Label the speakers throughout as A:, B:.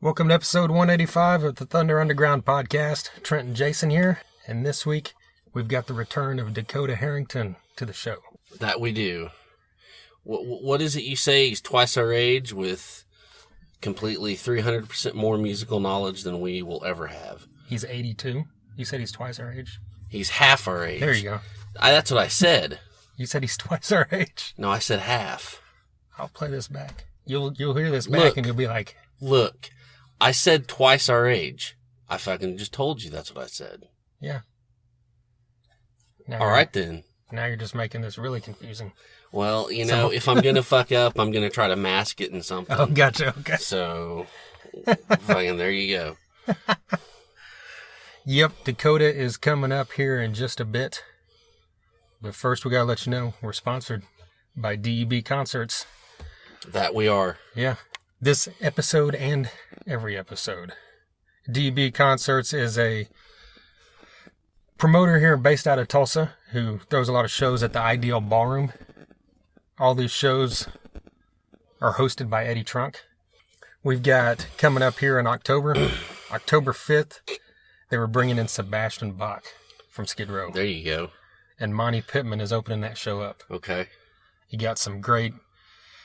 A: Welcome to episode 185 of the Thunder Underground podcast. Trent and Jason here, and this week we've got the return of Dakota Harrington to the show.
B: That we do. What is it you say? He's twice our age with completely 300% more musical knowledge than we will ever have.
A: He's 82. You said he's twice our age?
B: He's half our age.
A: There you go.
B: That's what I said.
A: You said he's twice our age?
B: No, I said half.
A: I'll play this back. You'll hear this back and you'll be like...
B: Look, I said twice our age. I fucking just told you that's what I said.
A: Yeah.
B: All right, then.
A: Now you're just making this really confusing.
B: Well, if I'm going to fuck up, I'm going to try to mask it in something.
A: Oh, gotcha. Okay.
B: So, fucking there you go.
A: Yep, Dakota is coming up here in just a bit. But first, we got to let you know we're sponsored by DEB Concerts.
B: That we are.
A: Yeah. This episode and every episode. DEB Concerts is a promoter here based out of Tulsa who throws a lot of shows at the Ideal Ballroom. All these shows are hosted by Eddie Trunk. We've got coming up here in October, October 5th, they were bringing in Sebastian Bach from Skid Row.
B: There you go.
A: And Monty Pittman is opening that show up.
B: Okay.
A: You got some great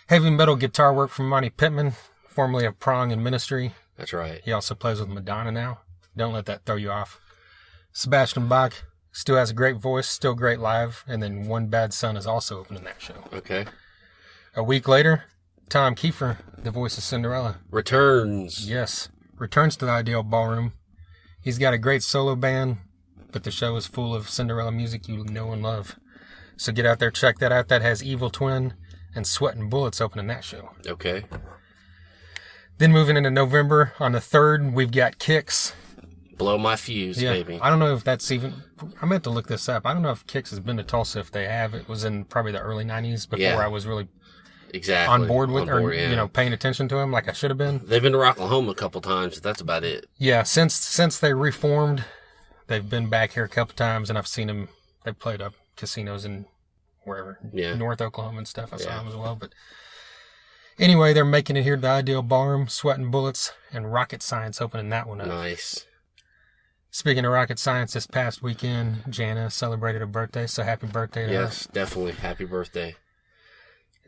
A: heavy metal guitar work from Monty Pittman, formerly of Prong and Ministry.
B: That's right.
A: He also plays with Madonna now. Don't let that throw you off. Sebastian Bach still has a great voice, still great live, and then One Bad Son is also opening that show.
B: Okay.
A: A week later, Tom Kiefer, the voice of Cinderella,
B: returns.
A: Yes, returns to the Ideal Ballroom. He's got a great solo band, but the show is full of Cinderella music you know and love. So get out there, check that out. That has Evil Twin and Sweatin' Bullets opening that show.
B: Okay.
A: Then moving into November, on the 3rd, we've got Kix.
B: Blow my fuse, baby.
A: I don't know if that's even... I meant to look this up. I don't know if Kix has been to Tulsa. If they have, it was in probably the early 90s before I was really on board with paying attention to them like I should have been.
B: They've been to Rocklahoma a couple times, but that's about it.
A: Yeah, since they reformed, they've been back here a couple times, and I've seen them. They've played up casinos in wherever, North Oklahoma and stuff. I saw them as well, but... Anyway, they're making it here to the Ideal Ballroom, Sweatin' Bullets, and Rocket Science opening that one up.
B: Nice.
A: Speaking of Rocket Science, this past weekend, Jana celebrated her birthday, so happy birthday to her.
B: Yes, definitely. Happy birthday.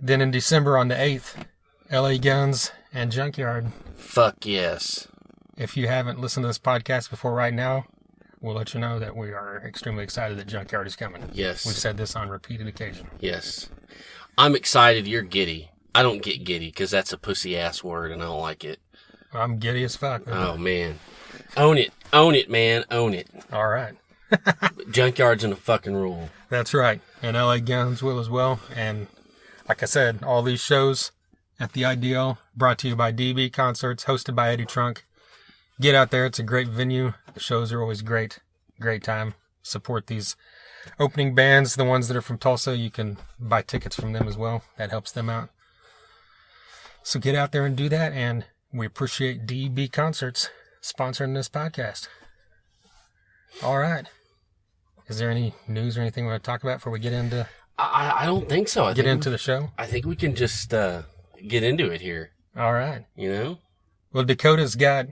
A: Then in December on the 8th, LA Guns and Junkyard.
B: Fuck yes.
A: If you haven't listened to this podcast before right now, we'll let you know that we are extremely excited that Junkyard is coming.
B: Yes.
A: We've said this on repeated occasion.
B: Yes. I'm excited. You're giddy. I don't get giddy because that's a pussy-ass word, and I don't like it.
A: I'm giddy as fuck.
B: Oh, man. Own it. Own it, man. Own it.
A: All right.
B: Junkyard's in a fucking rule.
A: That's right. And LA Guns will as well. And like I said, all these shows at the Ideal, brought to you by DB Concerts, hosted by Eddie Trunk. Get out there. It's a great venue. The shows are always great. Great time. Support these opening bands. The ones that are from Tulsa, you can buy tickets from them as well. That helps them out. So get out there and do that, and we appreciate DB Concerts sponsoring this podcast. All right. Is there any news or anything we want to talk about before we get into...
B: I don't think so.
A: Get into the show?
B: I think we can just get into it here.
A: All right.
B: You know?
A: Well, Dakota's got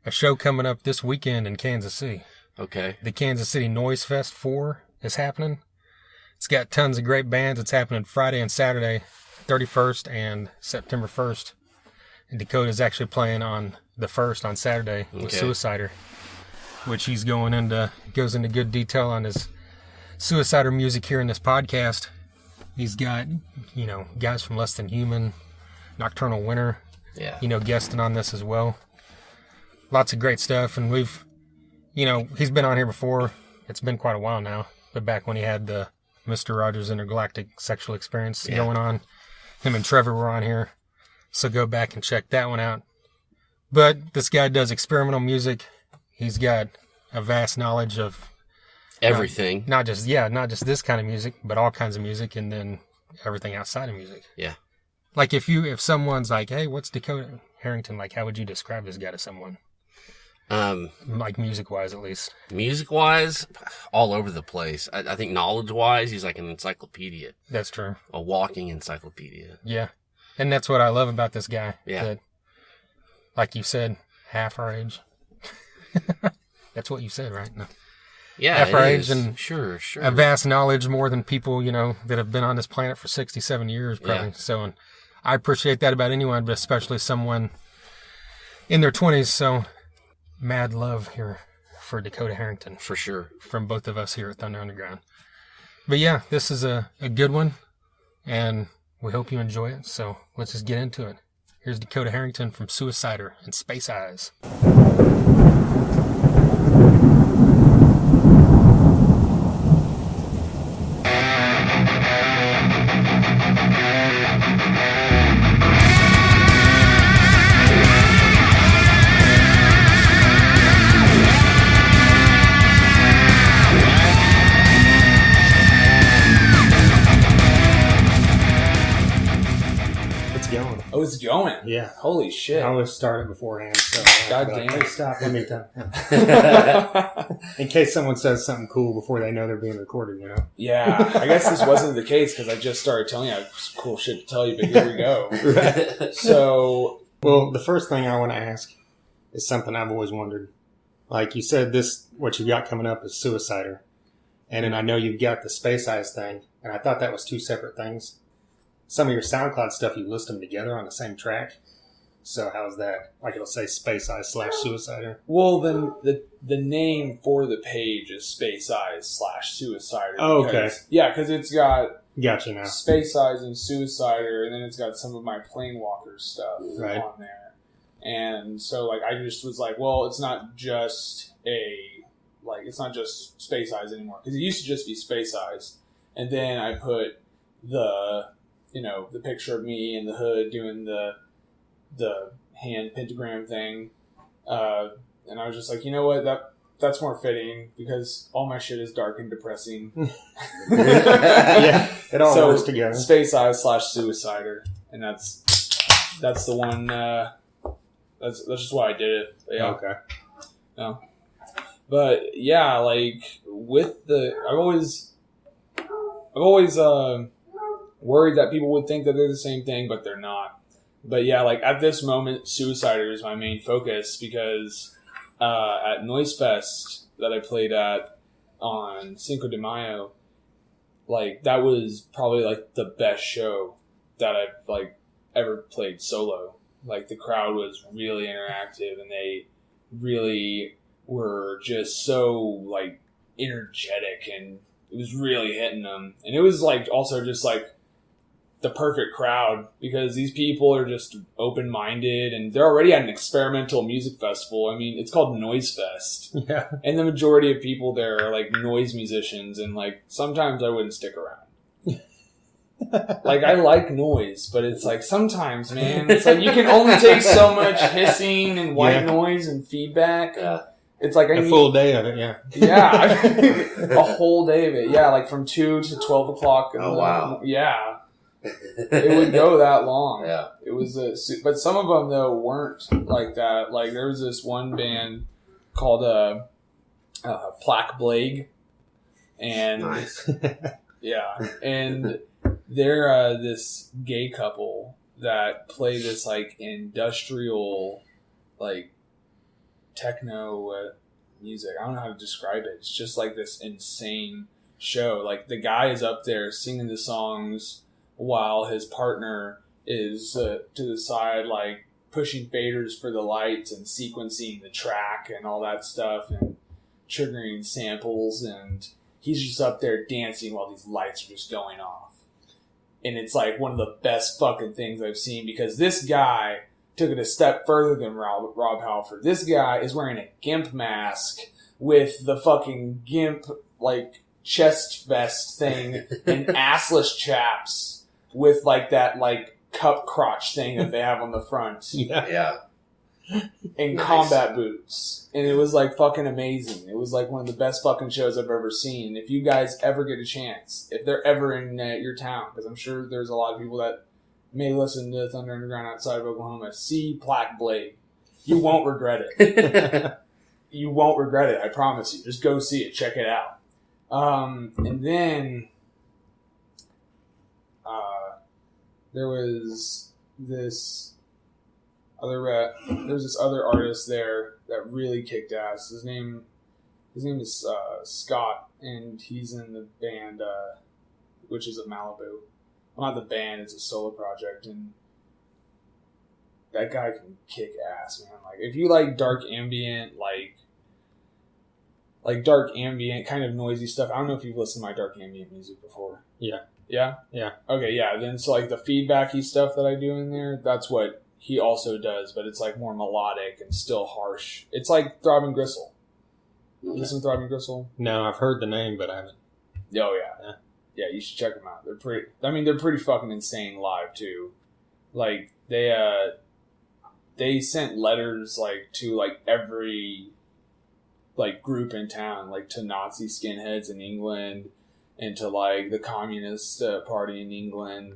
A: a show coming up this weekend in Kansas City.
B: Okay.
A: The Kansas City Noise Fest 4 is happening. It's got tons of great bands. It's happening Friday and Saturday, 31st and September 1st. And Dakota's actually playing on the 1st on Saturday with Suicider, which he's goes into good detail on his Suicider music here in this podcast. He's got, guys from Less Than Human, Nocturnal Winter, guesting on this as well. Lots of great stuff, and we've, he's been on here before. It's been quite a while now, but back when he had the Mr. Rogers' Intergalactic Sexual Experience going on, him and Trevor were on here, so go back and check that one out. But this guy does experimental music. He's got a vast knowledge of
B: everything.
A: Not just this kind of music, but all kinds of music, and then everything outside of music.
B: Yeah.
A: Like if someone's like, "Hey, what's Dakota Harrington like?" How would you describe this guy to someone? Like music-wise, at least.
B: Music-wise, all over the place. I think knowledge-wise, he's like an encyclopedia.
A: That's true.
B: A walking encyclopedia.
A: Yeah. And that's what I love about this guy.
B: Yeah.
A: That, like you said, half our age. That's what you said, right? No.
B: Yeah,
A: Half our
B: it
A: age
B: is.
A: and
B: Sure.
A: a vast knowledge, more than people, that have been on this planet for 67 years, probably.
B: Yeah.
A: So, and I appreciate that about anyone, but especially someone in their 20s. So, mad love here for Dakota Harrington.
B: For sure.
A: From both of us here at Thunder Underground. But yeah, this is a good one, and we hope you enjoy it. So, let's just get into it. Here's Dakota Harrington from Suicider and Space Eyes.
C: Oh, it's going.
D: Yeah.
C: Holy shit.
D: I always start it beforehand. So
C: God
D: like,
C: damn.
D: hey, stop. Let me tell. In case someone says something cool before they know they're being recorded,
C: Yeah, I guess this wasn't the case because I just started telling you I have some cool shit to tell you, but here we go. So,
D: well, the first thing I want to ask is something I've always wondered. Like you said, what you got coming up is Suicider. And then I know you've got the Space Eyes thing, and I thought that was two separate things. Some of your SoundCloud stuff, you list them together on the same track. So how's that? Like it'll say Space Eyes /Suicider.
C: well, then the name for the page is Space Eyes /Suicider.
D: Oh, okay.
C: Yeah, because it's got
D: Gotcha now.
C: Space Eyes and Suicider, and then it's got some of my Planewalker stuff
D: Right.
C: on there. And so, like, I just was like, well, it's not just Space Eyes anymore. Because it used to just be Space Eyes. And then I put the picture of me in the hood doing the hand pentagram thing. And I was just like, you know what, that's more fitting because all my shit is dark and depressing.
D: Yeah, it all works together.
C: Space Eyes /Suicider. And that's the one, that's just why I did it. But yeah.
D: Okay.
C: No. But yeah, like with I've always worried that people would think that they're the same thing, but they're not. But yeah, like at this moment, Suicider is my main focus because at Noise Fest that I played at on Cinco de Mayo, like that was probably like the best show that I've like ever played solo. Like the crowd was really interactive and they really were just so like energetic and it was really hitting them. And it was like also just like the perfect crowd because these people are just open-minded and they're already at an experimental music festival. I mean, it's called Noise Fest.
D: Yeah.
C: And the majority of people there are like noise musicians and like sometimes I wouldn't stick around. Like I like noise, but it's like sometimes, man, it's like you can only take so much hissing and white noise and feedback.
B: Yeah.
C: It's like
D: A full day of it, yeah.
C: Yeah. A whole day of it. Yeah, like from 2 to 12 o'clock.
B: Oh, wow.
C: Yeah. It would go that long.
B: Yeah.
C: It was but some of them though weren't like that. Like there was this one band called Plaque Blague, and
B: Nice.
C: yeah, and they're this gay couple that play this like industrial, like techno music. I don't know how to describe it. It's just like this insane show. Like the guy is up there singing the songs while his partner is to the side, like pushing faders for the lights and sequencing the track and all that stuff and triggering samples. And he's just up there dancing while these lights are just going off. And it's like one of the best fucking things I've seen because this guy took it a step further than Rob Halford. This guy is wearing a GIMP mask with the fucking GIMP, like, chest vest thing and assless chaps with, like, that, like, cup crotch thing that they have on the front.
B: Yeah.
C: And
B: Nice.
C: combat boots. And it was, like, fucking amazing. It was, like, one of the best fucking shows I've ever seen. If you guys ever get a chance, if they're ever in your town, because I'm sure there's a lot of people that may listen to Thunder Underground outside of Oklahoma, see Plaque Blade. You won't regret it. You won't regret it, I promise you. Just go see it. Check it out. And then there was this There's this other artist there that really kicked ass. His name is Scott, and he's in the band, which is a Malibu. Well, not the band; it's a solo project, and that guy can kick ass, man. Like if you like dark ambient, like dark ambient, kind of noisy stuff. I don't know if you've listened to my dark ambient music before.
D: Yeah.
C: Yeah?
D: Yeah.
C: Okay, yeah. Then so like the feedbacky stuff that I do in there, that's what he also does, but it's like more melodic and still harsh. It's like Throbbing Gristle. You listen to Throbbing Gristle?
D: No, I've heard the name, but I haven't.
C: Oh yeah. Yeah, you should check them out. They're pretty fucking insane live too. Like they sent letters like to like every like group in town, like to Nazi skinheads in England, and to like the Communist Party in England,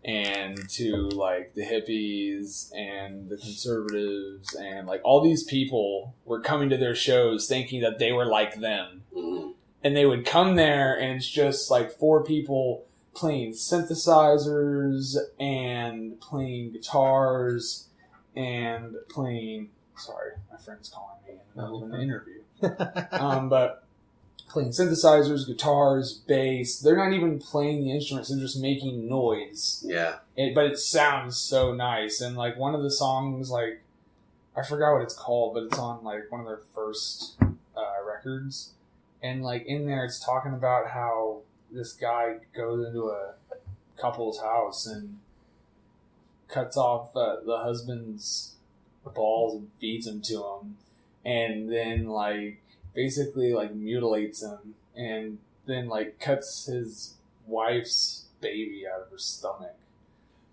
C: and to like the hippies and the conservatives, and like all these people were coming to their shows thinking that they were like them.
B: Mm-hmm.
C: And they would come there and it's just like 4 people playing synthesizers and playing guitars and playing, sorry, my friend's calling me in the middle of an interview. But playing synthesizers, guitars, bass. They're not even playing the instruments. They're just making noise.
B: Yeah.
C: But it sounds so nice. And like one of the songs, like, I forgot what it's called, but it's on like one of their first records. And like in there, it's talking about how this guy goes into a couple's house and cuts off the husband's balls and feeds them to him, and then like basically like mutilates him, and then like cuts his wife's baby out of her stomach.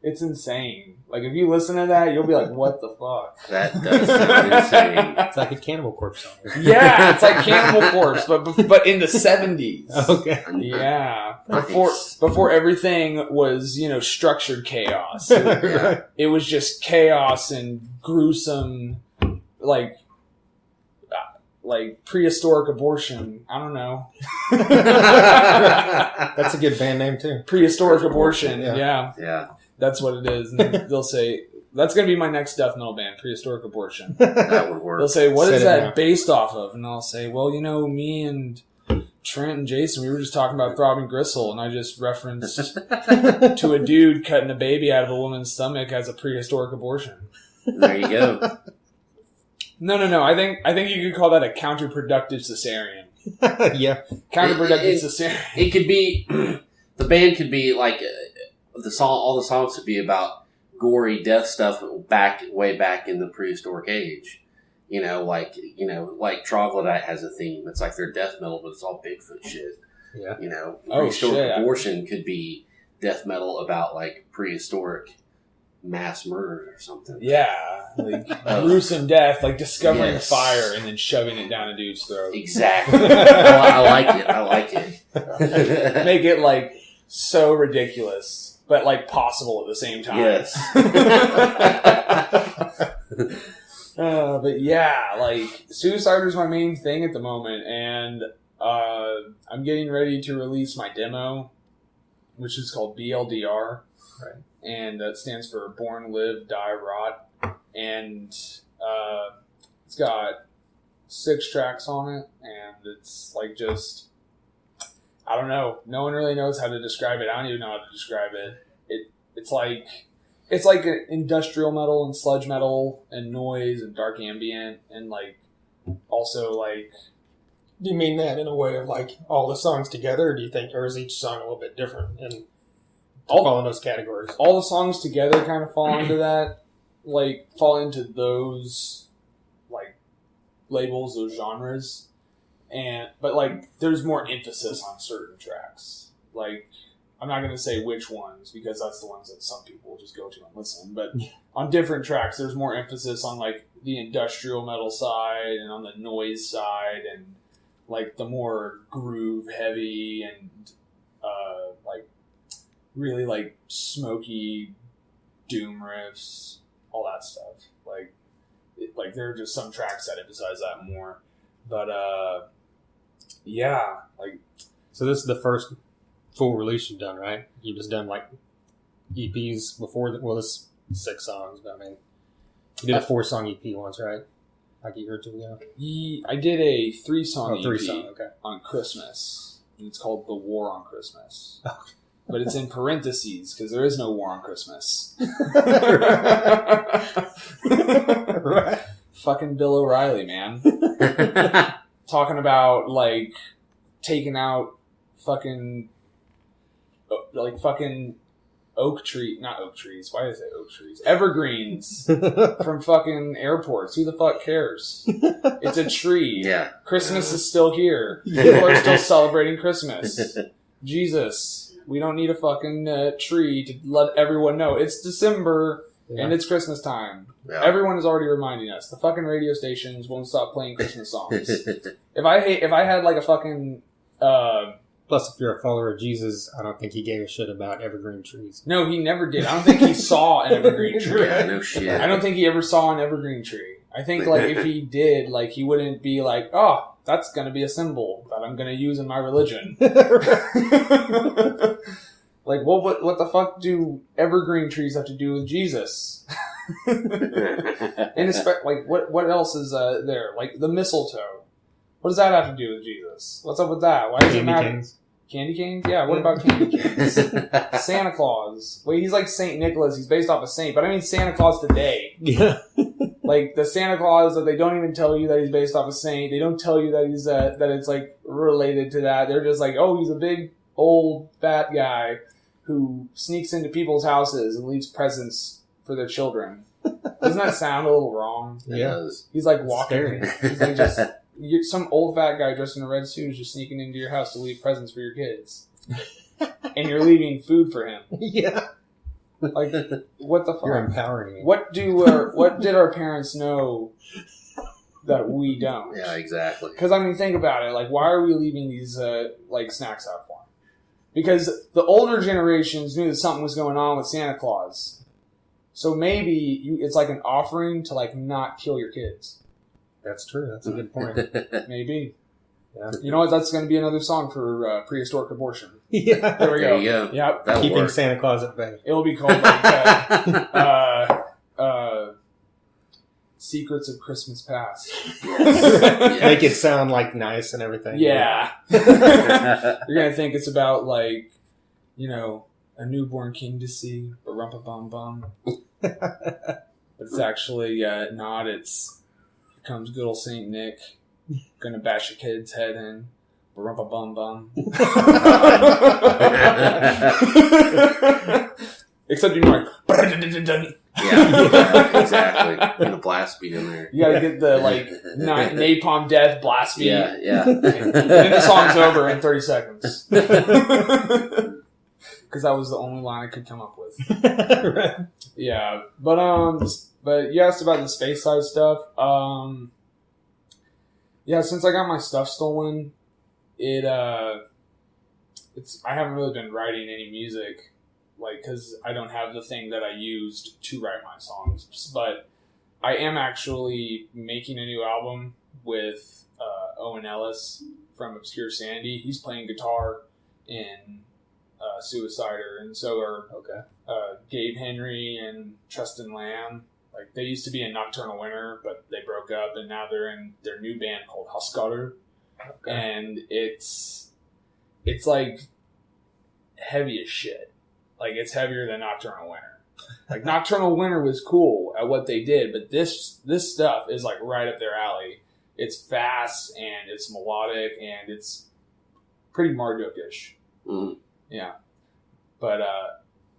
C: It's insane. Like if you listen to that, you'll be like, "What the fuck?"
B: That does sound insane.
D: It's like a Cannibal Corpse song.
C: Yeah, it's like Cannibal Corpse, but in the 70s.
D: Okay.
C: Yeah, before everything was structured chaos.
B: Yeah.
C: It was just chaos and gruesome, like prehistoric abortion. I don't know.
D: That's a good band name too.
C: Prehistoric abortion.
D: Yeah.
C: Yeah, that's what it is. And they'll say that's going to be my next death metal band, Prehistoric Abortion.
B: That would work.
C: They'll say, "What is
D: Set it
C: that
D: down.
C: based off of?" And I'll say, "Well, me and Trent and Jason, we were just talking about Throbbing Gristle, and I just referenced to a dude cutting a baby out of a woman's stomach as a prehistoric abortion."
B: There you go.
C: No. I think you could call that a counterproductive cesarean.
D: Yeah.
C: Counterproductive cesarean.
B: It could be the band could be like all the songs could be about gory death stuff way back in the prehistoric age. Like Troglodyte has a theme. It's like they're death metal, but it's all Bigfoot shit.
D: Yeah.
B: Prehistoric Abortion could be death metal about like prehistoric mass murder or something.
C: Yeah, like gruesome death, like discovering
B: Yes.
C: fire and then shoving it down a dude's throat.
B: Exactly. I like it.
C: Make it like so ridiculous, but like possible at the same time.
B: Yes.
C: But yeah, like Suicider is my main thing at the moment, and I'm getting ready to release my demo, which is called BLDR,
D: Right.
C: and that stands for Born, Live, Die, Rot, and it's got 6 tracks on it, and it's like just, I don't know. No one really knows how to describe it. I don't even know how to describe it. It's like an industrial metal and sludge metal and noise and dark ambient and like also like.
D: Do you mean that in a way of like all the songs together, or do you think, or is each song a little bit different and fall in those categories?
C: All the songs together kind of fall into that, like fall into those like labels, those genres, but like there's more emphasis on certain tracks. Like I'm not going to say which ones because that's the ones that some people will just go to and listen. But on different tracks, there's more emphasis on like the industrial metal side and on the noise side and like the more groove heavy and like really like smoky doom riffs, all that stuff. Like there are just some tracks that emphasize that more. But yeah, like
D: So this is the first full release you've done, right? You've just done like EPs before. Well, this is 6 songs, but I mean, You did a 4-song EP once, right? Like a year or two ago?
C: I did a 3-song EP
D: 3-song, okay.
C: on Christmas. And it's called The War on Christmas. But it's in parentheses because there is no war on Christmas.
D: Right.
C: Fucking Bill O'Reilly, man. Talking about, like, taking out fucking oak tree, not oak trees. Why did I say oak trees? Evergreens from fucking airports. Who the fuck cares? It's a tree.
B: Yeah.
C: Christmas is still here. People are still celebrating Christmas. Jesus, we don't need a fucking tree to let everyone know it's December and it's Christmas time.
B: Yeah.
C: Everyone is already reminding us. The fucking radio stations won't stop playing Christmas songs. If I had like a fucking
D: Plus, if you're a follower of Jesus, I don't think he gave a shit about evergreen trees.
C: no, he never did. I don't think he saw an evergreen tree.
B: Yeah, no shit.
C: I don't think he ever saw an evergreen tree. I think like if he did, like he wouldn't be like, oh, that's gonna be a symbol that I'm gonna use in my religion. Like, what the fuck do evergreen trees have to do with Jesus? And like, what else is there? Like the mistletoe. What does that have to do with Jesus? What's up with that? Why does it matter?
D: Canes.
C: Candy canes? Yeah, what about candy canes? Santa Claus. Wait, he's like Saint Nicholas. He's based off a saint, but I mean Santa Claus today.
D: Yeah.
C: Like the Santa Claus that they don't even tell you that he's based off a saint. They don't tell you that he's that it's like related to that. They're just like, oh, he's a big old fat guy who sneaks into people's houses and leaves presents for their children. Doesn't that sound a little wrong?
B: It does.
C: He's like walking.
D: Scary.
C: He's like just some old fat guy dressed in a red suit is just sneaking into your house to leave presents for your kids, and you're leaving food for him.
D: Yeah.
C: Like, what the fuck?
D: You're empowering me.
C: What did our parents know that we don't?
B: Yeah, exactly.
C: Because I mean, think about it. Like, why are we leaving these like snacks out for them? Because the older generations knew that something was going on with Santa Claus, so maybe it's like an offering to like not kill your kids.
D: That's true. That's a good point.
C: Maybe.
D: Yeah.
C: You know what? That's going to be another song for prehistoric abortion.
D: Yeah.
C: There we go.
B: There you go.
C: Yep.
B: That'll
D: Keeping
B: work.
D: Santa Claus at bay.
C: It'll be called like Secrets of Christmas Past.
B: Yes.
D: Make it sound like nice and everything.
C: Yeah. You're going to think it's about like, you know, a newborn king to see, but rumpa-bum-bum. But it's actually not. It's here comes good old Saint Nick, gonna bash your kid's head in, but rumpa-bum-bum. Except you're like,
B: Yeah, exactly. And the blast beat in there.
C: you gotta get the like napalm death blast beat.
B: Yeah, yeah.
C: And then the song's over in 30 seconds. Because that was the only line I could come up with.
D: Right.
C: Yeah, but you asked about the space side stuff. Yeah, since I got my stuff stolen, I haven't really been writing any music, like, because I don't have the thing that I used to write my songs. But I am actually making a new album with Owen Ellis from Obscure Sandy. He's playing guitar in Suicider, and so are Gabe Henry and Tristan Lamb. Like, they used to be in Nocturnal Winter, but they broke up, and now they're in their new band called Huskar. Okay. And it's like heavy as shit. Like, it's heavier than Nocturnal Winter. Like, Nocturnal Winter was cool at what they did, but this stuff is like right up their alley. It's fast and it's melodic and it's pretty Marduk-ish.
B: Mm.
C: Yeah, but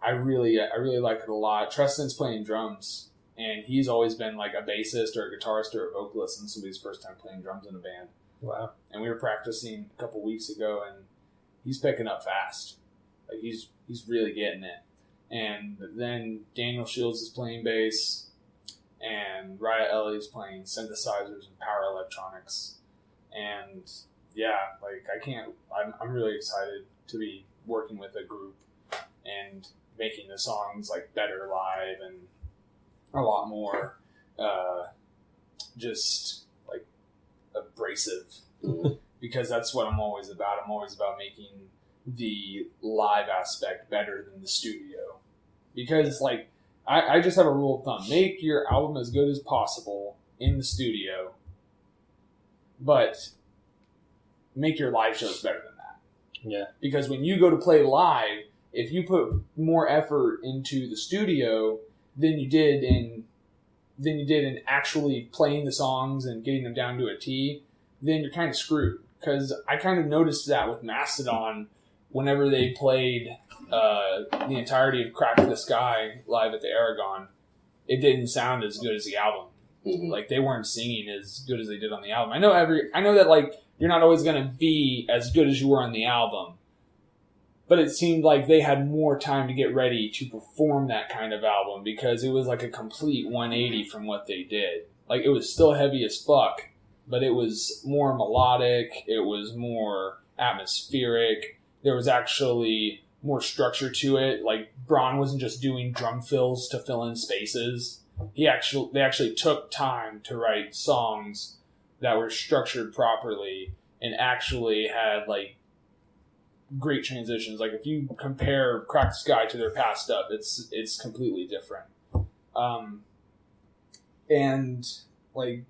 C: I really like it a lot. Tristan's playing drums, and he's always been like a bassist or a guitarist or a vocalist, and this will be his first time playing drums in a band.
D: Wow!
C: And we were practicing a couple weeks ago, and he's picking up fast. Like he's really getting it. And then Daniel Shields is playing bass, and Raya Ellie's playing synthesizers and power electronics. And yeah, like I'm really excited to be working with a group and making the songs like better live and a lot more just like abrasive, because that's what I'm always about. I'm always about making the live aspect better than the studio, because like I just have a rule of thumb. Make your album as good as possible in the studio, but make your live shows better than that.
D: Yeah.
C: Because when you go to play live, if you put more effort into the studio than you did in actually playing the songs and getting them down to a T, then you're kind of screwed. Because I kind of noticed that with Mastodon whenever they played the entirety of Crack the Sky live at the Aragon, it didn't sound as good as the album.
B: Mm-hmm.
C: Like, they weren't singing as good as they did on the album. I know that, like, you're not always going to be as good as you were on the album, but it seemed like they had more time to get ready to perform that kind of album because it was like a complete 180 from what they did. Like, it was still heavy as fuck, but it was more melodic, it was more atmospheric, there was actually more structure to it. Like, Braun wasn't just doing drum fills to fill in spaces. They actually took time to write songs that were structured properly and actually had, like, great transitions. Like, if you compare Crack the Sky to their past stuff, it's completely different. And, like,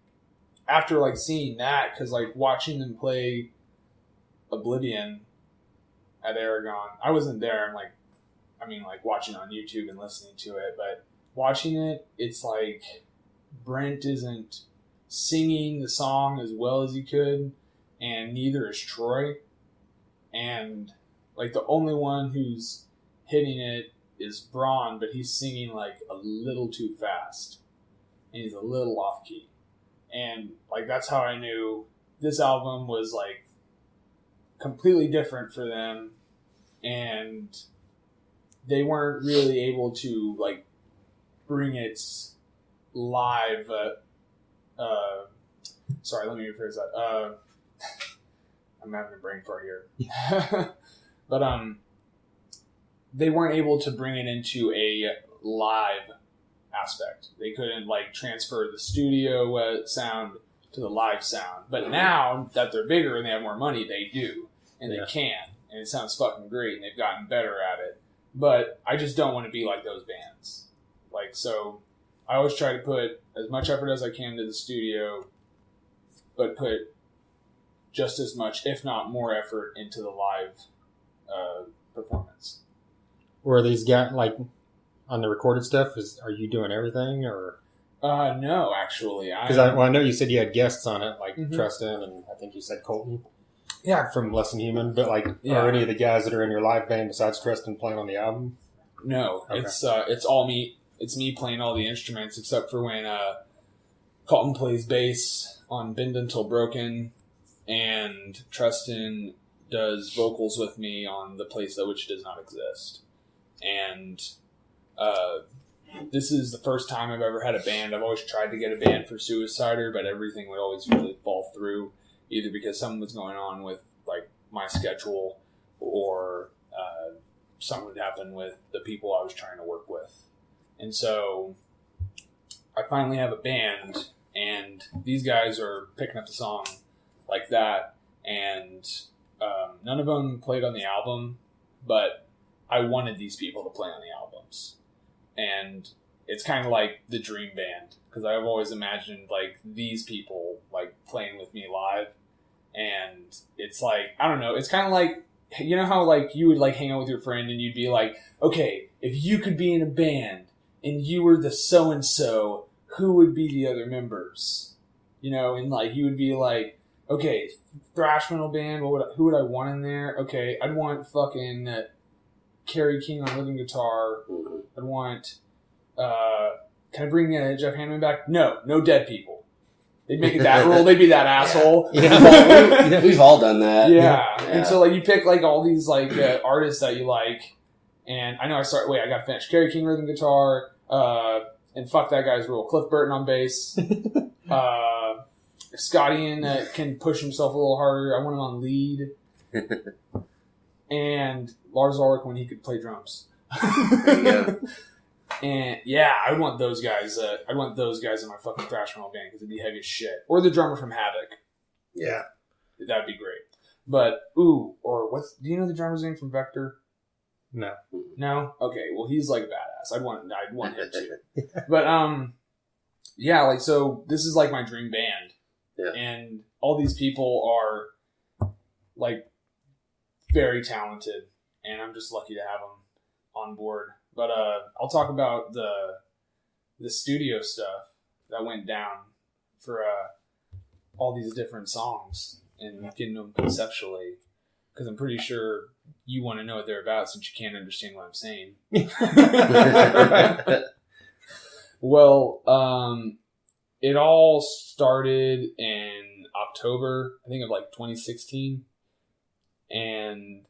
C: after, like, seeing that, because, like, watching them play Oblivion at Aragon, I wasn't there. Watching on YouTube and listening to it, but watching it, it's like Brent isn't singing the song as well as he could, and neither is Troy. And, like, the only one who's hitting it is Braun, but he's singing, like, a little too fast. And he's a little off-key. And, like, that's how I knew this album was, like, completely different for them. And they weren't really able to, like, bring its live... sorry, let me rephrase that. I'm having a brain fart here. But they weren't able to bring it into a live aspect. They couldn't, like, transfer the studio sound to the live sound. But now that they're bigger and they have more money, they do. And they can. And it sounds fucking great, and they've gotten better at it. But I just don't want to be like those bands. Like, so I always try to put as much effort as I can to the studio, but put just as much, if not more, effort into the live performance.
D: Were these guys, like, on the recorded stuff, are you doing everything, or?
C: No, actually.
D: Because I know you said you had guests on it, like Tristan, and I think you said Colton.
C: Yeah.
D: From Less Than Human, but, like, are any of the guys that are in your live band besides Tristan playing on the album?
C: No,
D: Okay.
C: It's all me. It's me playing all the instruments, except for when Colton plays bass on Bend Until Broken, and Tristan does vocals with me on The Place That Which Does Not Exist. And this is the first time I've ever had a band. I've always tried to get a band for Suicider, but everything would always usually fall through, either because something was going on with, like, my schedule, or something would happen with the people I was trying to work with. And so I finally have a band, and these guys are picking up the song like that, and none of them played on the album, but I wanted these people to play on the albums. And it's kind of like the dream band, because I've always imagined, like, these people, like, playing with me live. And it's like, I don't know, it's kind of like, you know how, like, you would, like, hang out with your friend and you'd be like, okay, if you could be in a band and you were the so-and-so, who would be the other members? You know, and, like, you would be like, okay, thrash metal band, who would I want in there? Okay, I'd want fucking Kerry King on rhythm guitar. I'd want, can I bring Jeff Hanneman back? No dead people. They'd make it that rule. They'd be that asshole.
B: Yeah. We've all done that.
C: Yeah. And so, like, you pick, like, all these, like, artists that you like. And I know I got to finish. Kerry King rhythm guitar. And fuck that guy's rule. Cliff Burton on bass. Scottian that can push himself a little harder. I want him on lead. And Lars Ulrich when he could play drums.
B: There you go.
C: And yeah, I want those guys. I want those guys in my fucking thrash metal band because it'd be heavy as shit. Or the drummer from Havoc.
B: Yeah,
C: that'd be great. But do you know the drummer's name from Vector?
D: No.
C: No? Okay, well, he's like badass. I'd want him to. But, yeah, like, so this is like my dream band.
B: Yeah.
C: And all these people are, like, very talented. And I'm just lucky to have them on board. But I'll talk about the studio stuff that went down for all these different songs and getting them conceptually. Because I'm pretty sure you want to know what they're about since you can't understand what I'm saying. Well, it all started in October, I think, of like 2016. And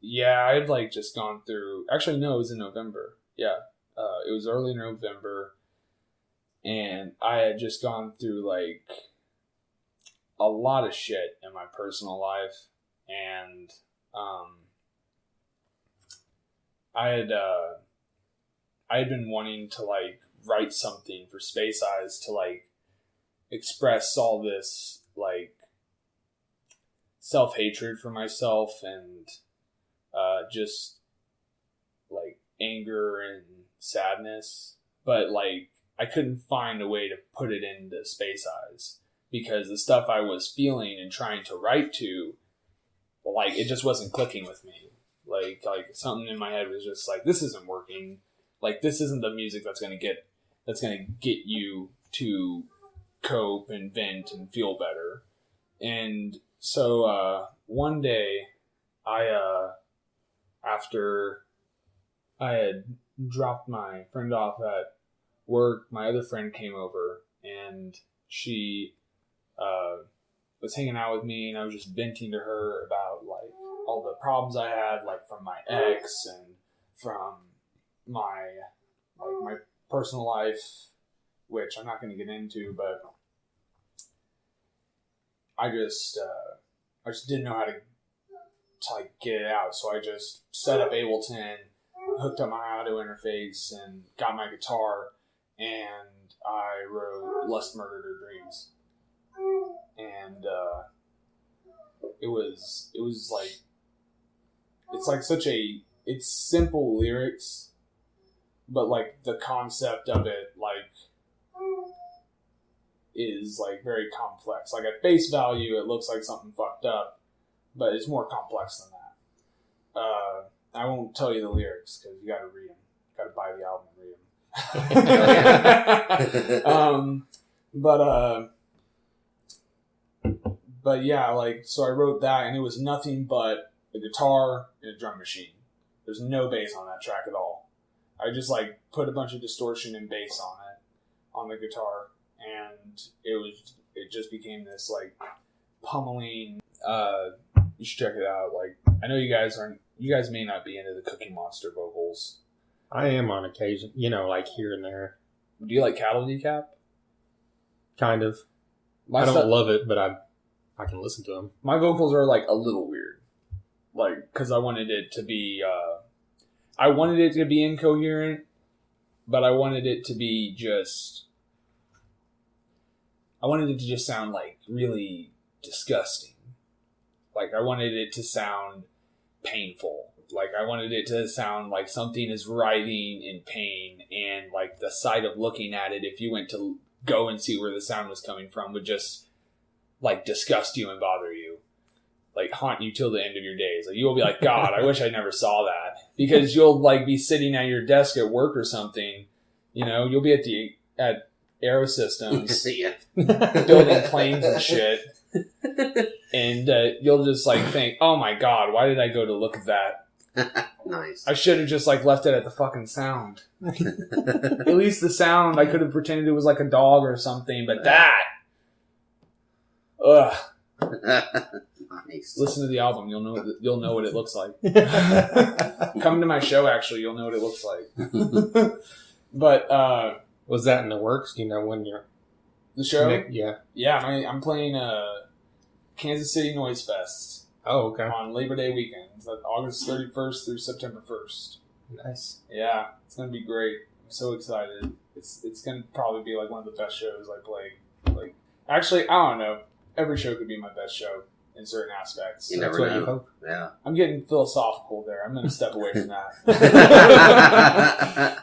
C: yeah, I had like just gone through. Actually, no, it was in November. Yeah, it was early November, and I had just gone through like a lot of shit in my personal life, and I had been wanting to like write something for Space Eyes to like express all this like self-hatred for myself and just like anger and sadness, but like I couldn't find a way to put it into Space Eyes because the stuff I was feeling and trying to write to, like, it just wasn't clicking with me. Like something in my head was just like, this isn't working. Like, this isn't the music that's gonna get you to cope and vent and feel better. And so one day, after I had dropped my friend off at work, my other friend came over and she was hanging out with me, and I was just venting to her about like all the problems I had, like from my ex and from my personal life, which I'm not going to get into, but I just didn't know how to like get it out. So I just set up Ableton, hooked up my audio interface, and got my guitar, and I wrote "Lust Murdered Her Dreams." And it was like, it's like it's simple lyrics, but like the concept of it like is like very complex. Like at face value, it looks like something fucked up, but it's more complex than that. I won't tell you the lyrics because you got to read them. Got to buy the album and read them. But yeah, like, so I wrote that, and it was nothing but a guitar and a drum machine. There's no bass on that track at all. I just like put a bunch of distortion and bass on the guitar, and it just became this like pummeling. You should check it out. Like, I know you guys may not be into the Cookie Monster vocals.
D: I am on occasion, like here and there.
C: Do you like Cattle Decap?
D: Kind of. I don't love it, but I can listen to them.
C: My vocals are like a little weird, like, because I wanted it to be incoherent, but I wanted it to just sound like really disgusting. Like, I wanted it to sound painful. Like, I wanted it to sound like something is writhing in pain, and like the sight of looking at it, if you went to go and see where the sound was coming from, would just like disgust you and bother you, like haunt you till the end of your days. Like, you will be like, God, I wish I never saw that, because you'll like be sitting at your desk at work or something, you'll be at Aerosystems building planes and shit, and you'll just like think, oh my God, why did I go to look at that?
B: Nice.
C: I should have just like left it at the fucking sound. At least the sound, I could have pretended it was like a dog or something, but that, ugh.
B: Nice.
C: Listen to the album, you'll know what it looks like. Come to my show, actually, you'll know what it looks like. But
D: was that in the works? Do you know when you're
C: the show?
D: Yeah.
C: I'm playing Kansas City Noise Fest.
D: Oh, okay.
C: On Labor Day weekend. It's like August 31st through September 1st.
D: Nice.
C: Yeah, it's gonna be great. I'm so excited. It's gonna probably be like one of the best shows I play. Like, actually, I don't know. Every show could be my best show. in certain aspects.
B: You never
D: what you
B: know.
D: hope.
B: Yeah.
C: I'm getting philosophical there. I'm going to step away from that.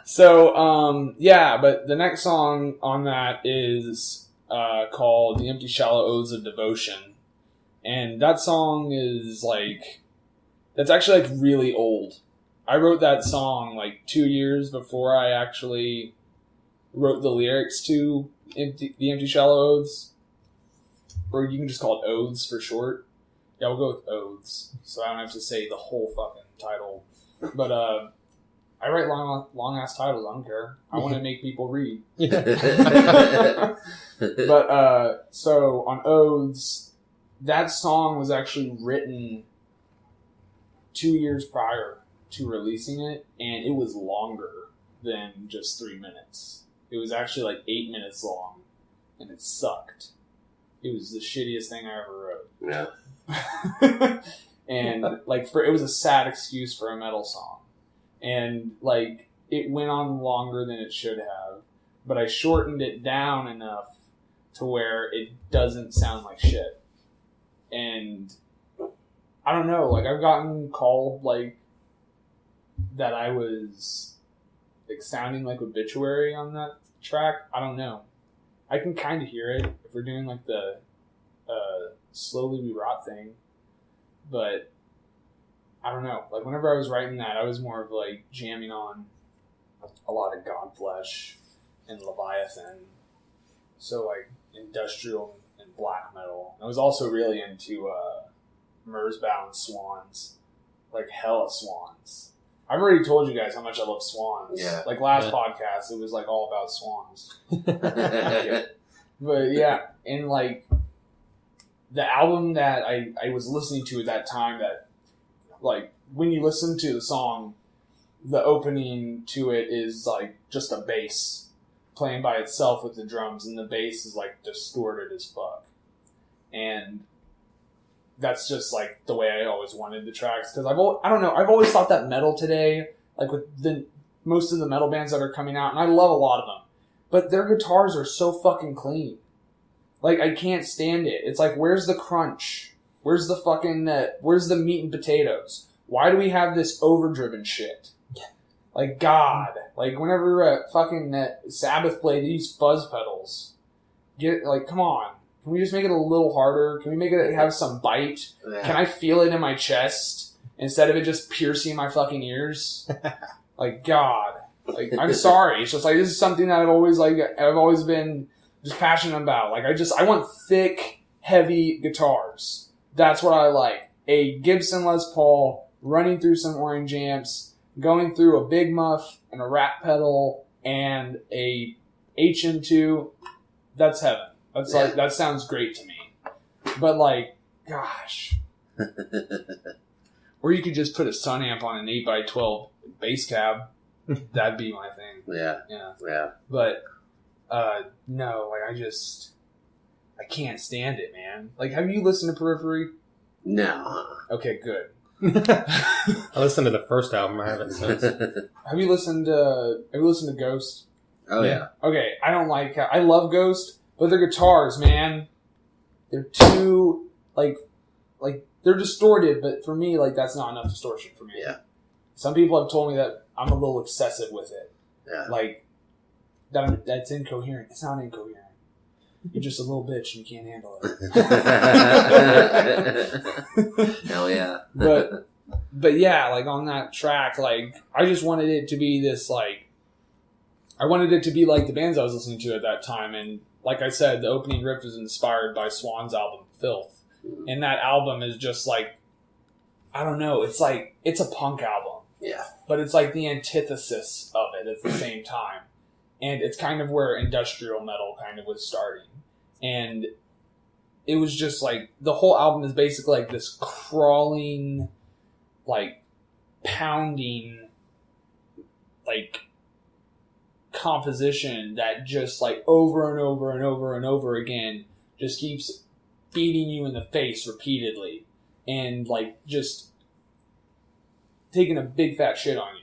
C: So, yeah, but the next song on that is called The Empty Shallow Odes of Devotion. And that song is like, that's actually like really old. I wrote that song like 2 years before I actually wrote the lyrics to The Empty Shallow Odes. Or you can just call it Odes for short. Yeah, we'll go with Odes, so I don't have to say the whole fucking title. But I write long ass titles. I don't care. I want to make people read. But so on Odes, that song was actually written 2 years prior to releasing it, and it was longer than just 3 minutes. It was actually like 8 minutes long, and it sucked. It was the shittiest thing I ever wrote.
B: Yeah.
C: And like it was a sad excuse for a metal song, and like it went on longer than it should have, but I shortened it down enough to where it doesn't sound like shit. And I don't know, like I've gotten called like that I was like sounding like Obituary on that track. I don't know. I can kind of hear it if we're doing like the Slowly We Rot thing, but I don't know. Like whenever I was writing that, I was more of like jamming on a lot of Godflesh and Leviathan, so like industrial and black metal. I was also really into Merzbow Swans, like hella Swans. I've already told you guys how much I love Swans.
B: Yeah.
C: Like last podcast, it was like all about Swans. But yeah, and like the album that I was listening to at that time, that like when you listen to the song, the opening to it is like just a bass playing by itself with the drums, and the bass is like distorted as fuck. And that's just like the way I always wanted the tracks, because I don't know, I've always thought that metal today, like with most of the metal bands that are coming out, and I love a lot of them, but their guitars are so fucking clean. Like, I can't stand it. It's like, where's the crunch? Where's the fucking, where's the meat and potatoes? Why do we have this overdriven shit? Like, God. Like, whenever fucking Sabbath played these fuzz pedals, come on. Can we just make it a little harder? Can we make it have some bite?
B: Yeah.
C: Can I feel it in my chest instead of it just piercing my fucking ears? Like, God. Like, I'm sorry. It's just like, this is something that I've always been just passionate about. Like, I want thick, heavy guitars. That's what I like. A Gibson Les Paul running through some orange amps, going through a big muff and a rat pedal and a HM2. That's heaven. That's like, that sounds great to me. But like, gosh. Or you could just put a Sun amp on an 8x12 bass cab. That'd be my thing.
B: Yeah.
C: But no, like I can't stand it, man. Like, have you listened to Periphery?
B: No.
C: Okay, good.
D: I listened to the first album. I haven't since.
C: Have you listened to Ghost?
B: Oh yeah.
C: Okay, I love Ghost, but their guitars, man, they're too like they're distorted. But for me, like that's not enough distortion for me.
B: Yeah.
C: Some people have told me that I'm a little excessive with it.
B: Yeah.
C: Like that's incoherent. It's not incoherent. You're just a little bitch and you can't handle it.
B: Hell yeah.
C: But yeah, like on that track, like I just wanted it to be this like, I wanted it to be like the bands I was listening to at that time. And like I said, the opening riff is inspired by Swan's album Filth. And that album is just like, I don't know, it's like, it's a punk album.
B: Yeah.
C: But it's like the antithesis of it at the same time. And it's kind of where industrial metal kind of was starting. And it was just like, the whole album is basically like this crawling, like pounding, like composition that just like over and over and over and over again just keeps beating you in the face repeatedly. And like just taking a big fat shit on you.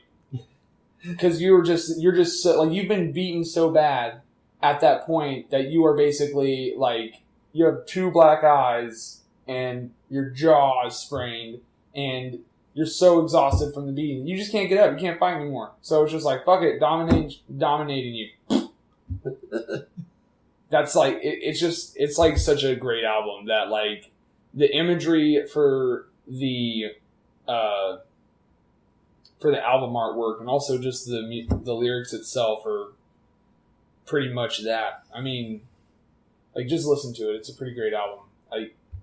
C: Because you're just so, like, you've been beaten so bad at that point that you are basically like, you have two black eyes and your jaw is sprained, and you're so exhausted from the beating, you just can't get up. You can't fight anymore. So it's just like, fuck it, dominating you. That's like, it's like such a great album that like the imagery for the album artwork and also just the lyrics itself are pretty much that. I mean, like just listen to it. It's a pretty great album.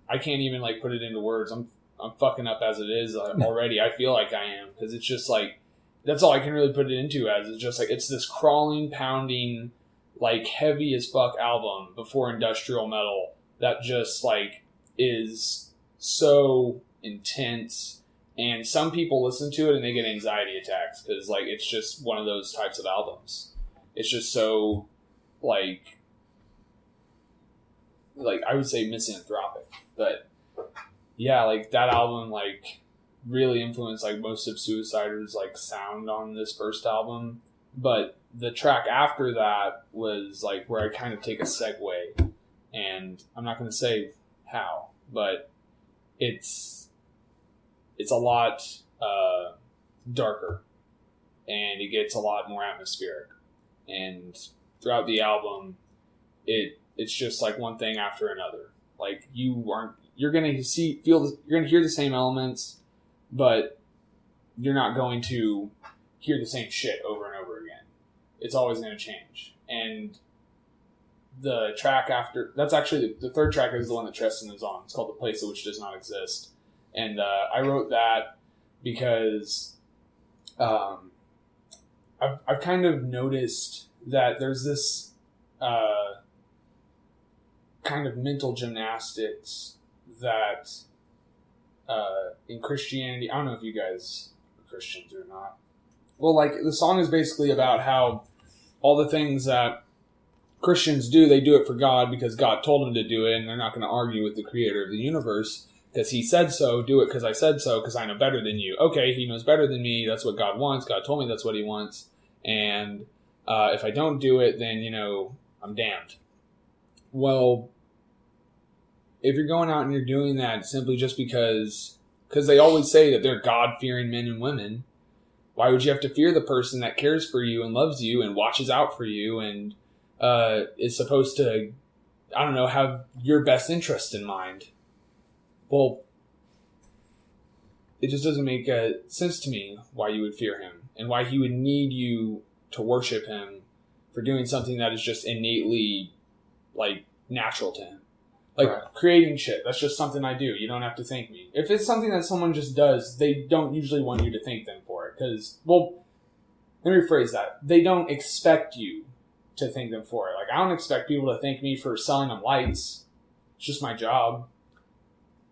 C: I can't even like put it into words. I'm fucking up as it is already. I feel like I am because it's just like that's all I can really put it into as. It's just like it's this crawling, pounding, like heavy as fuck album before industrial metal that just like is so intense. And some people listen to it and they get anxiety attacks because like it's just one of those types of albums. It's just so like I would say misanthropic, but yeah, like that album like really influenced like most of Suicider's like sound on this first album. But the track after that was like where I kind of take a segue, and I'm not going to say how, but it's a lot darker, and it gets a lot more atmospheric. And throughout the album, it's just like one thing after another. Like you're going to hear the same elements, but you're not going to hear the same shit over and over again. It's always going to change. And the track after that's actually the third track is the one that Tristan is on. It's called The Place Which Does Not Exist. And I wrote that because I've kind of noticed that there's this kind of mental gymnastics that in Christianity, I don't know if you guys are Christians or not. Well, like the song is basically about how all the things that Christians do, they do it for God because God told them to do it, and they're not going to argue with the creator of the universe because he said so. Do it because I said so because I know better than you. Okay, he knows better than me. That's what God wants. God told me that's what he wants. And if I don't do it, then, I'm damned. Well, if you're going out and you're doing that simply just because they always say that they're God-fearing men and women, why would you have to fear the person that cares for you and loves you and watches out for you and is supposed to, I don't know, have your best interest in mind? Well, it just doesn't make sense to me why you would fear him and why he would need you to worship him for doing something that is just innately, like, natural to him. Like, right. Creating shit, that's just something I do. You don't have to thank me. If it's something that someone just does, they don't usually want you to thank them for it. Because, well, let me rephrase that. They don't expect you to thank them for it. Like, I don't expect people to thank me for selling them lights. It's just my job.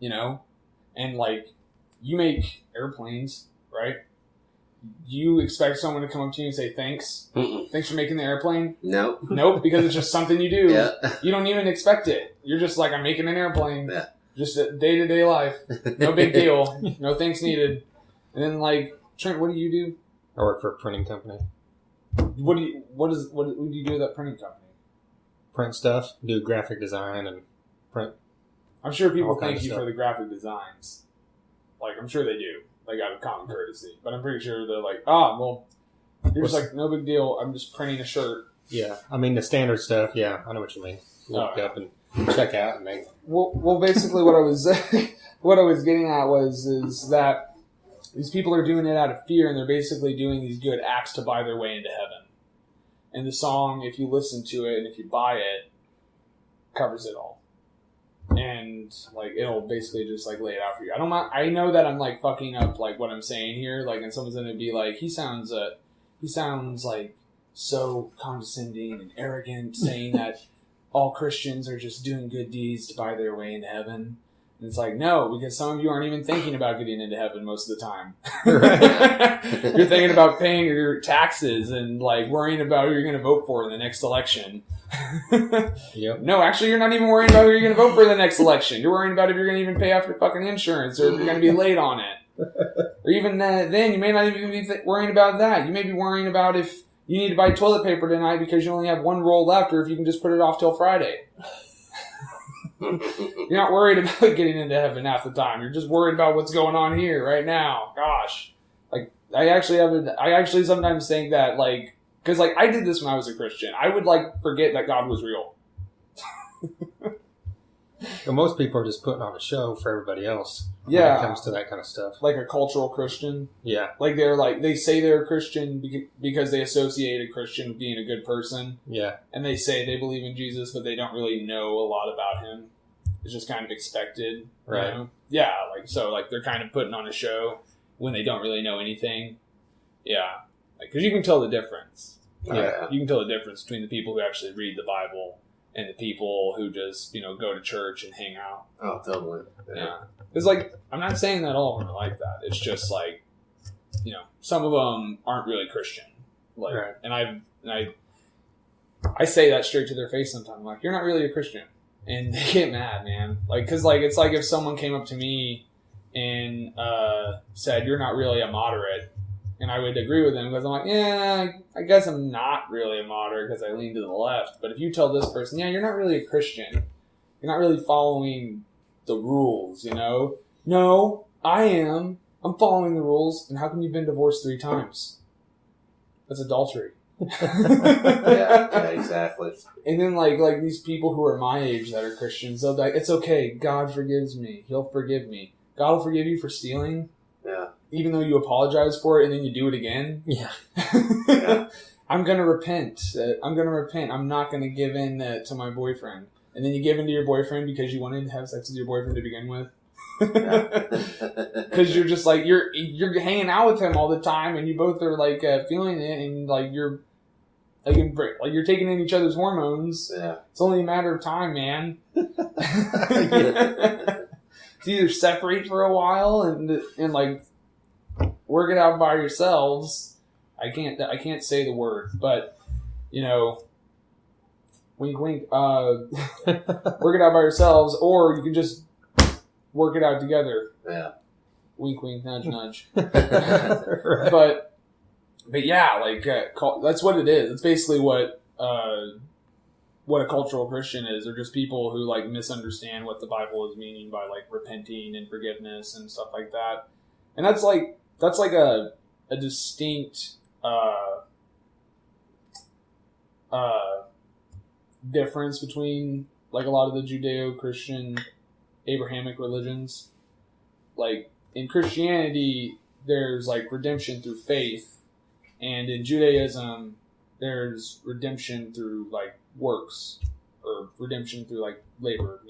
C: And, like, you make airplanes, right? You expect someone to come up to you and say, thanks?
B: Mm-mm.
C: Thanks for making the airplane?
B: Nope,
C: because it's just something you do.
B: Yeah.
C: You don't even expect it. You're just like, I'm making an airplane.
B: Yeah.
C: Just a day-to-day life. No big deal. No thanks needed. And then, like, Trent, what do you do?
D: I work for a printing company.
C: What do you do with that printing company?
D: Print stuff, do graphic design, and print.
C: I'm sure people
D: all kinds
C: thank
D: of
C: you
D: stuff.
C: for the graphic designs. Like, I'm sure they do. Like, out of common courtesy. But I'm pretty sure they're like, well, you're just like, no big deal. I'm just printing a shirt.
D: Yeah. I mean, the standard stuff, yeah, I know what you mean. Look up and check out and make.
C: Well, basically what I was getting at is that these people are doing it out of fear, and they're basically doing these good acts to buy their way into heaven. And the song, if you listen to it and if you buy it, covers it all. And like it'll basically just like lay it out for you. I know that I'm like fucking up like what I'm saying here, like, and someone's gonna be like, he sounds like so condescending and arrogant, saying that all Christians are just doing good deeds to buy their way into heaven. And it's like, no, because some of you aren't even thinking about getting into heaven most of the time. You're thinking about paying your taxes and like worrying about who you're going to vote for in the next election.
D: Yep.
C: No, actually, you're not even worrying about who you're going to vote for in the next election. You're worrying about if you're going to even pay off your fucking insurance or if you're going to be late on it. Or even then, you may not even be worrying about that. You may be worrying about if you need to buy toilet paper tonight because you only have one roll left, or if you can just put it off till Friday. You're not worried about getting into heaven half the time. You're just worried about what's going on here right now. Gosh. Like, I actually sometimes think that, like, because, like, I did this when I was a Christian. I would, like, forget that God was real.
D: Well, most people are just putting on a show for everybody else when
C: Yeah.
D: it comes to that kind of stuff.
C: Like a cultural Christian.
D: Yeah.
C: Like, they say they're a Christian because they associate a Christian with being a good person.
D: Yeah.
C: And they say they believe in Jesus, but they don't really know a lot about him. It's just kind of expected.
D: Right.
C: You know? Yeah, like, so, like, they're kind of putting on a show when they don't really know anything. Yeah. Like, because you can tell the difference.
B: Yeah.
C: You can tell the difference between the people who actually read the Bible and the people who just, go to church and hang out.
B: Oh, totally.
C: Yeah. It's like, I'm not saying that all of them are like that. It's just like, some of them aren't really Christian. Like,
D: Right.
C: and I say that straight to their face sometimes. I'm like, you're not really a Christian. And they get mad, man. Like, cause like, it's like if someone came up to me and, said, you're not really a moderate. And I would agree with them because I'm like, yeah, I guess I'm not really a moderate because I lean to the left. But if you tell this person, yeah, you're not really a Christian. You're not really following the rules, No, I am. I'm following the rules. And how come you've been divorced 3 times? That's adultery.
B: Yeah, exactly.
C: And then like these people who are my age that are Christians, they'll be like, it's okay. God forgives me. He'll forgive me. God will forgive you for stealing.
B: Yeah.
C: Even though you apologize for it and then you do it again.
D: Yeah.
B: Yeah.
C: I'm going to repent. I'm not going to give in to my boyfriend. And then you give in to your boyfriend because you wanted to have sex with your boyfriend to begin with. Because you're just like, you're hanging out with him all the time and you both are like feeling it and like you're taking in each other's hormones.
B: Yeah.
C: It's only a matter of time, man. To either separate for a while and like work it out by yourselves. I can't say the word, but wink wink, work it out by yourselves, or you can just work it out together.
B: Yeah.
C: Wink wink, nudge nudge.
D: Right.
C: But yeah, like that's what it is. It's basically what a cultural Christian is. They're just people who like misunderstand what the Bible is meaning by like repenting and forgiveness and stuff like that. And that's like a distinct difference between like a lot of the Judeo-Christian Abrahamic religions. Like in Christianity, there's like redemption through faith, and in Judaism, there's redemption through like works, or redemption through like labor.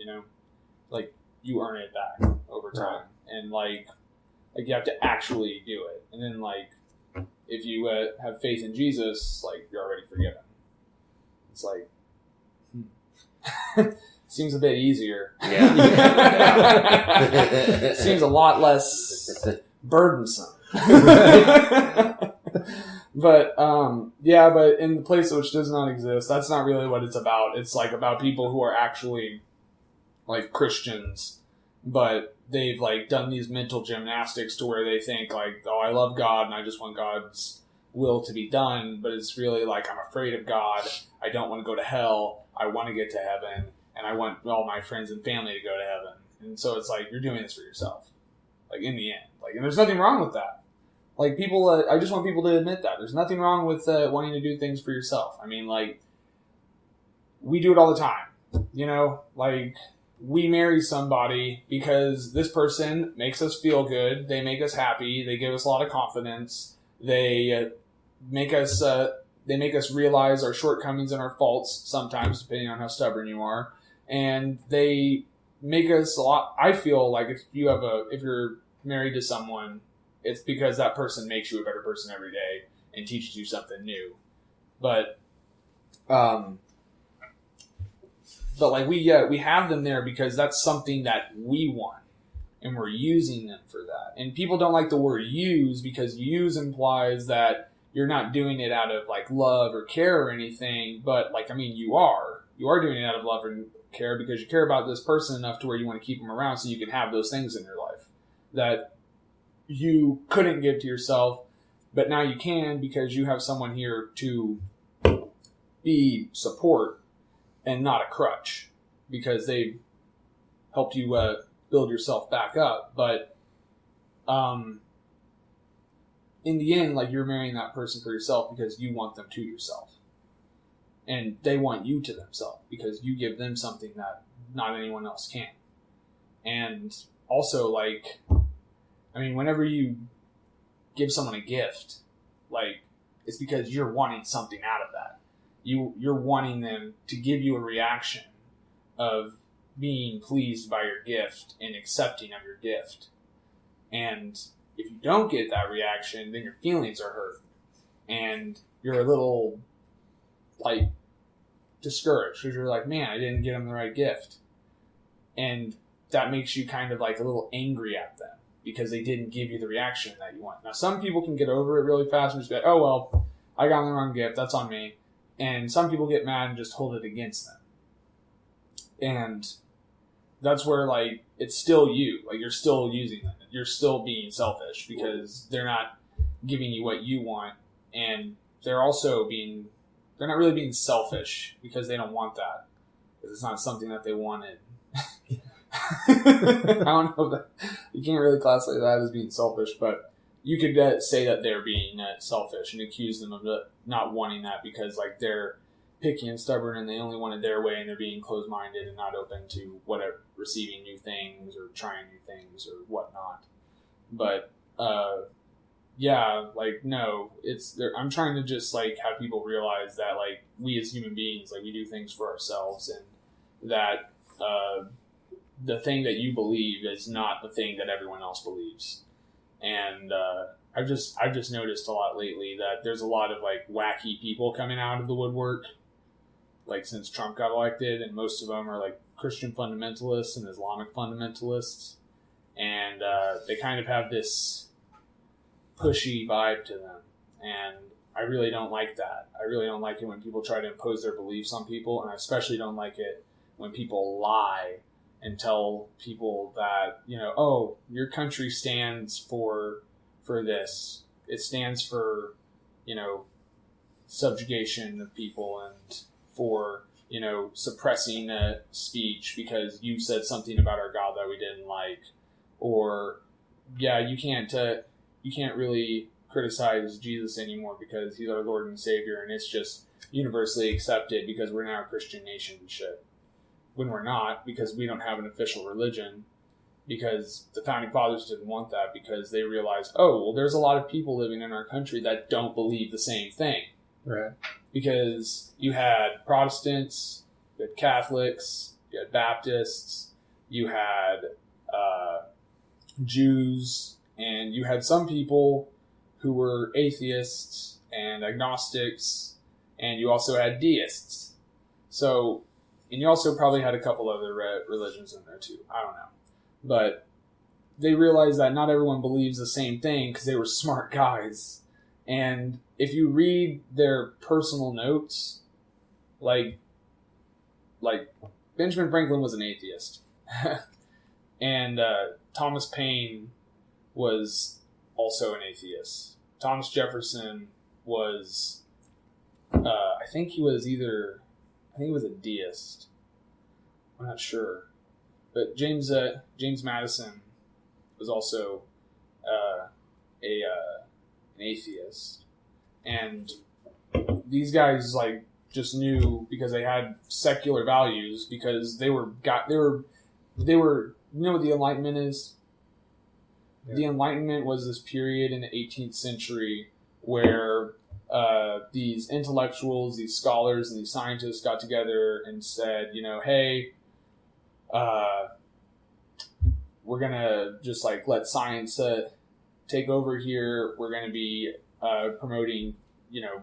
C: Like you earn it back over time, and like you have to actually do it. And then like if you have faith in Jesus, like you're already forgiven. It's like seems a bit easier.
B: Yeah.
C: Seems a lot less burdensome. But but in the place which does not exist, that's not really what it's about. It's like about people who are actually like Christians, but they've like done these mental gymnastics to where they think like, oh, I love God and I just want God's will to be done, but it's really like, I'm afraid of God. I don't want to go to hell. I want to get to heaven, and I want all my friends and family to go to heaven. And so it's like, you're doing this for yourself, like in the end. Like, and there's nothing wrong with that. Like people, I just want people to admit that there's nothing wrong with wanting to do things for yourself. I mean, like we do it all the time, like we marry somebody because this person makes us feel good. They make us happy. They give us a lot of confidence. They make us realize our shortcomings and our faults sometimes, depending on how stubborn you are. And they make us a lot. I feel like if you're married to someone, it's because that person makes you a better person every day and teaches you something new. But like we have them there because that's something that we want, and we're using them for that. And people don't like the word use because use implies that you're not doing it out of like love or care or anything. But like, I mean, you are doing it out of love and care because you care about this person enough to where you want to keep them around so you can have those things in your life that you couldn't give to yourself, but now you can because you have someone here to be support and not a crutch, because they've helped you build yourself back up. But in the end, like, you're marrying that person for yourself because you want them to yourself. And they want you to themselves because you give them something that not anyone else can. And also, like, I mean, whenever you give someone a gift, like, it's because you're wanting something out of that. You're wanting them to give you a reaction of being pleased by your gift and accepting of your gift. And if you don't get that reaction, then your feelings are hurt. And you're a little, like, discouraged because you're like, man, I didn't get them the right gift. And that makes you kind of like a little angry at them because they didn't give you the reaction that you want. Now, some people can get over it really fast and just be like, oh, well, I got them the wrong gift. That's on me. And some people get mad and just hold it against them. And that's where, like, it's still you. Like, you're still using them. You're still being selfish because they're not giving you what you want. And they're not really being selfish because they don't want that. Because it's not something that they wanted. I don't know if that, you can't really classify that as being selfish, but you could say that they're being selfish and accuse them of not wanting that because, like, they're picky and stubborn and they only want it their way and they're being closed-minded and not open to whatever, receiving new things or trying new things or whatnot. But yeah, like, no, I'm trying to just, like, have people realize that, like, we as human beings, like, we do things for ourselves, and that the thing that you believe is not the thing that everyone else believes. And I've just noticed a lot lately that there's a lot of, like, wacky people coming out of the woodwork, like, since Trump got elected, and most of them are, like, Christian fundamentalists and Islamic fundamentalists, and they kind of have this pushy vibe to them, and I really don't like that. I really don't like it when people try to impose their beliefs on people, and I especially don't like it when people lie and tell people that, you know, oh, your country stands for this. It stands for, you know, subjugation of people and for, you know, suppressing speech because you said something about our God that we didn't like. Or, yeah, you can't really criticize Jesus anymore because he's our Lord and Savior and it's just universally accepted because we're now a Christian nation and shit. When we're not, because we don't have an official religion, because the Founding Fathers didn't want that because they realized, oh, well, there's a lot of people living in our country that don't believe the same thing.
D: Right.
C: Because you had Protestants, you had Catholics, you had Baptists, you had Jews, and you had some people who were atheists and agnostics, and you also had deists. So, and you also probably had a couple other religions in there too. I don't know. But they realized that not everyone believes the same thing because they were smart guys. And if you read their personal notes, like Benjamin Franklin was an atheist. And Thomas Paine was also an atheist. Thomas Jefferson was, I think he was a deist. I'm not sure. But James Madison was also an atheist. And these guys, like, just knew because they had secular values because they were you know what the Enlightenment is? Yeah. The Enlightenment was this period in the 18th century where these intellectuals, these scholars, and these scientists got together and said, you know, hey, we're going to just, like, let science take over here. We're going to be promoting, you know,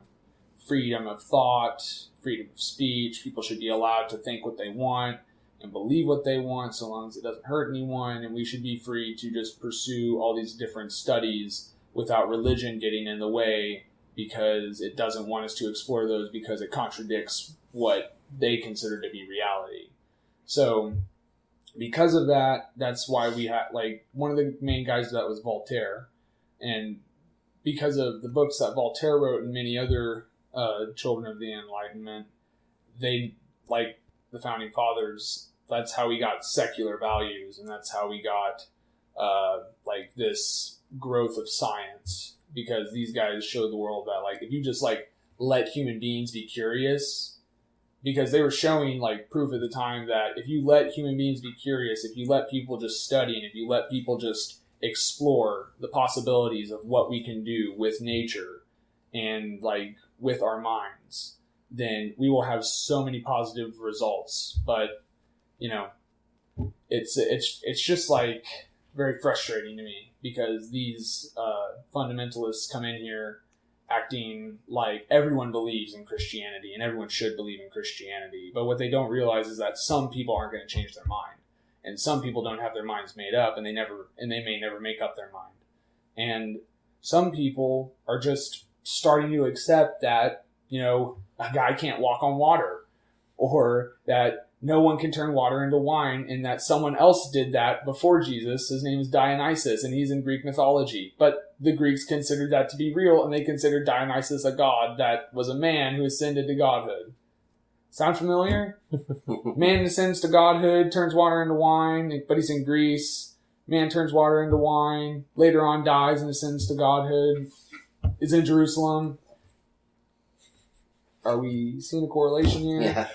C: freedom of thought, freedom of speech. People should be allowed to think what they want and believe what they want so long as it doesn't hurt anyone. And we should be free to just pursue all these different studies without religion getting in the way because it doesn't want us to explore those because it contradicts what they consider to be reality. So because of that, that's why we had, like, one of the main guys of that was Voltaire. And because of the books that Voltaire wrote and many other children of the Enlightenment, they, like the Founding Fathers, that's how we got secular values, and that's how we got like this growth of science, because these guys showed the world that like if you just like let human beings be curious, because they were showing like proof at the time that if you let human beings be curious, if you let people just study, and if you let people just explore the possibilities of what we can do with nature and like with our minds, then we will have so many positive results. But you know, it's just like very frustrating to me, because these fundamentalists come in here acting like everyone believes in Christianity and everyone should believe in Christianity. But what they don't realize is that some people aren't going to change their mind, and some people don't have their minds made up, and they may never make up their mind. And some people are just starting to accept that, you know, a guy can't walk on water, or that no one can turn water into wine, and that someone else did that before Jesus. His name is Dionysus, and he's in Greek mythology. But the Greeks considered that to be real, and they considered Dionysus a god that was a man who ascended to godhood. Sound familiar? Man ascends to godhood, turns water into wine, but he's in Greece. Man turns water into wine, later on dies and ascends to godhood, is in Jerusalem. Are we seeing a correlation here?
B: Yeah.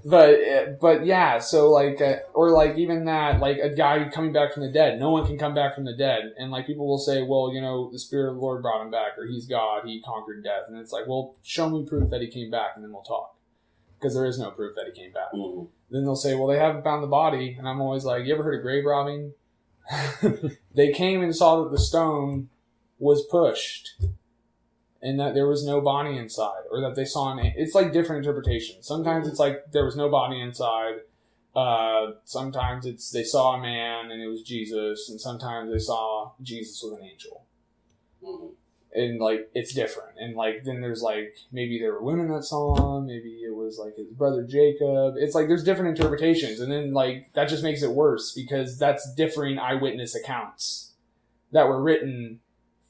C: But yeah, so like, or like even that, like a guy coming back from the dead. No one can come back from the dead. And like people will say, well, you know, the Spirit of the Lord brought him back, or he's God, he conquered death. And it's like, well, show me proof that he came back, and then we'll talk. Because there is no proof that he came back. Mm-hmm. Then they'll say, well, they haven't found the body. And I'm always like, you ever heard of grave robbing? They came and saw that the stone was pushed, and that there was no body inside, or that they saw it's like different interpretations. Sometimes it's like there was no body inside. Sometimes it's they saw a man and it was Jesus, and sometimes they saw Jesus with an angel. Mm-hmm. And like it's different. And like then there's like maybe there were women that saw him, maybe it was like his brother Jacob. It's like there's different interpretations, and then like that just makes it worse, because that's differing eyewitness accounts that were written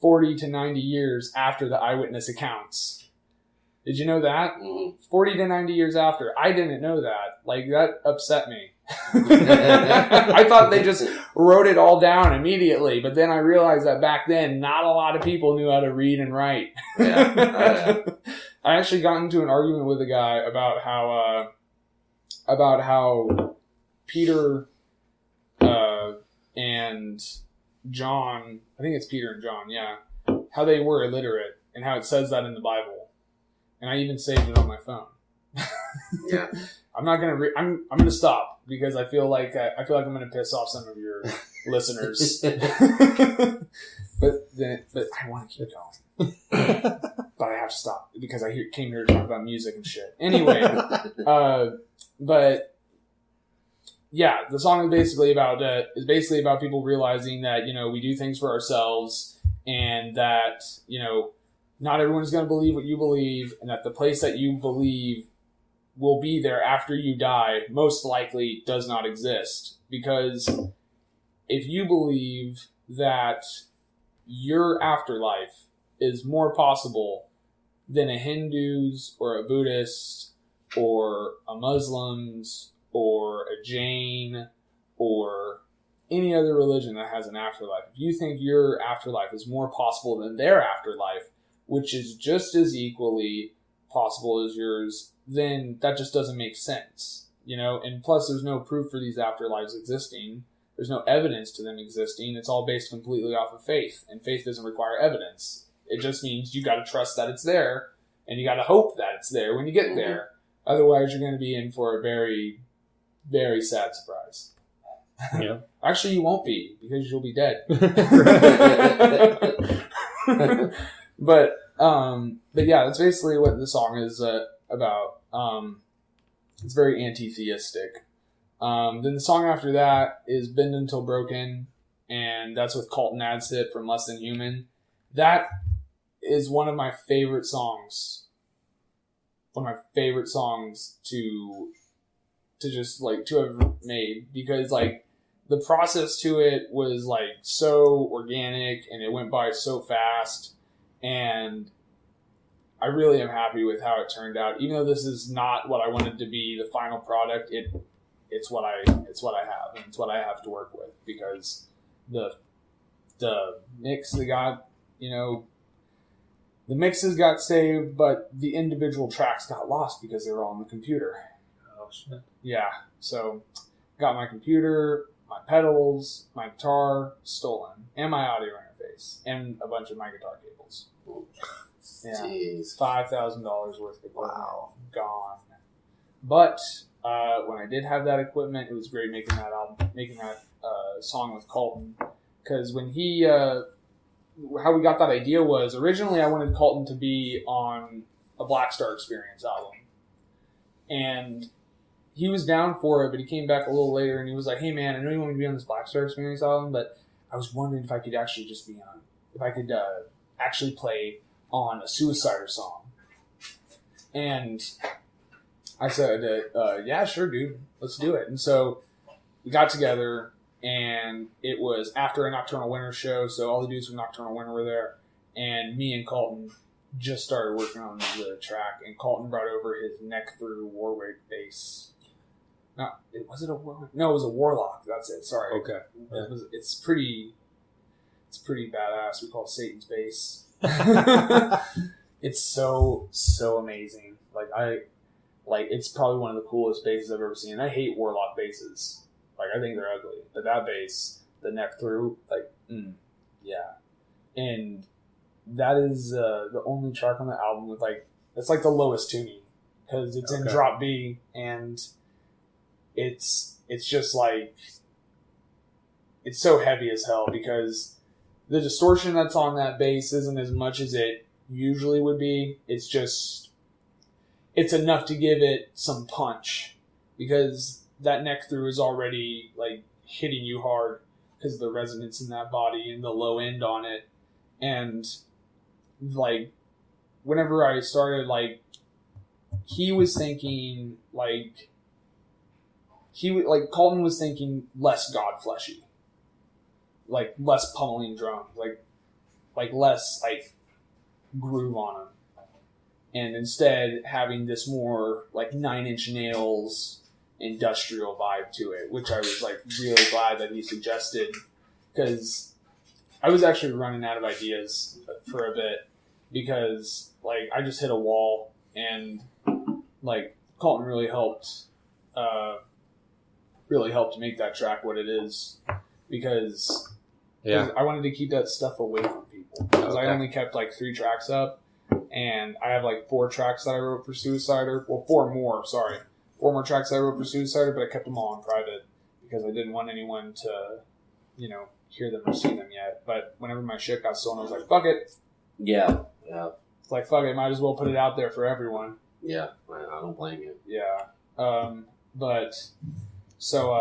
C: 40 to 90 years after the eyewitness accounts. Did you know that? 40 to 90 years after. I didn't know that. Like, that upset me. I thought they just wrote it all down immediately, but then I realized that back then, not a lot of people knew how to read and write. Yeah. I actually got into an argument with a guy about how Peter and John, I think it's Peter and John, yeah, how they were illiterate, and how it says that in the Bible. And I even saved it on my phone. Yeah. I'm not going to I'm going to stop, because I feel like I'm going to piss off some of your listeners. but I want to keep going. But I have to stop, because I came here to talk about music and shit. Anyway, but yeah, the song is basically about people realizing that, you know, we do things for ourselves, and that, you know, not everyone's going to believe what you believe, and that the place that you believe will be there after you die most likely does not exist. Because if you believe that your afterlife is more possible than a Hindu's or a Buddhist or a Muslim's or a Jain or any other religion that has an afterlife, if you think your afterlife is more possible than their afterlife, which is just as equally possible as yours, then that just doesn't make sense, you know? And plus, there's no proof for these afterlives existing. There's no evidence to them existing. It's all based completely off of faith, and faith doesn't require evidence. It just means you got to trust that it's there, and you got to hope that it's there when you get there. Otherwise, you're going to be in for a very, very sad surprise. Yeah. Actually, you won't be, because you'll be dead. But yeah, that's basically what the song is about. It's very anti-theistic. Then the song after that is Bend Until Broken, and that's with Colton Adsit from Less Than Human. That is one of my favorite songs. One of my favorite songs to just like to have made, because like the process to it was like so organic, and it went by so fast, and I really am happy with how it turned out. Even though this is not what I wanted to be the final product, it's what I have, and it's what I have to work with, because the mix that got, the mixes got saved, but the individual tracks got lost because they were all on the computer.
D: Oh shit.
C: Yeah, so got my computer, my pedals, my guitar stolen, and my audio interface, and a bunch of my guitar cables. Yeah,
B: Jeez.
C: $5,000 worth of equipment.
B: Wow.
C: Gone. But when I did have that equipment, it was great making that album, making that song with Colton, because when he, how we got that idea was, originally I wanted Colton to be on a Black Star Experience album, and he was down for it, but he came back a little later and he was like, "Hey man, I know you want me to be on this Black Star Experience album, but I was wondering if I could actually just be on, if I could actually play on a Suicider song." And I said, "Yeah, sure, dude, let's do it." And so we got together, and it was after a Nocturnal Winter show, so all the dudes from Nocturnal Winter were there, and me and Colton just started working on the track, and Colton brought over his neck through Warwick bass. Was it a Warlock? No, it was a Warlock. That's it. Sorry.
D: Okay. Yeah.
C: It's pretty badass. We call it Satan's bass. It's so amazing. It's probably one of the coolest basses I've ever seen. I hate Warlock basses. I think they're ugly. But that bass, the neck through, yeah. And that is the only track on the album with it's the lowest tuning, because it's in drop B, and it's just it's so heavy as hell, because the distortion that's on that bass isn't as much as it usually would be. It's enough to give it some punch, because that neck through is already hitting you hard because of the resonance in that body and the low end on it. And whenever I started, he was thinking Colton was thinking less God fleshy, less pummeling drums, less groove on them, and instead having this more 9-inch nails industrial vibe to it, which I was really glad that he suggested, because I was actually running out of ideas for a bit, because I just hit a wall, and Colton really helped to make that track what it is, because I wanted to keep that stuff away from people, because I only kept 3 tracks up, and I have 4 tracks that I wrote for Suicider. Well, 4 more tracks that I wrote for Suicider, but I kept them all in private because I didn't want anyone to hear them or see them yet. But whenever my shit got stolen, I was like, fuck it.
B: Yeah.
C: It's fuck it, might as well put it out there for everyone.
B: Yeah, I don't blame you.
C: Yeah. But so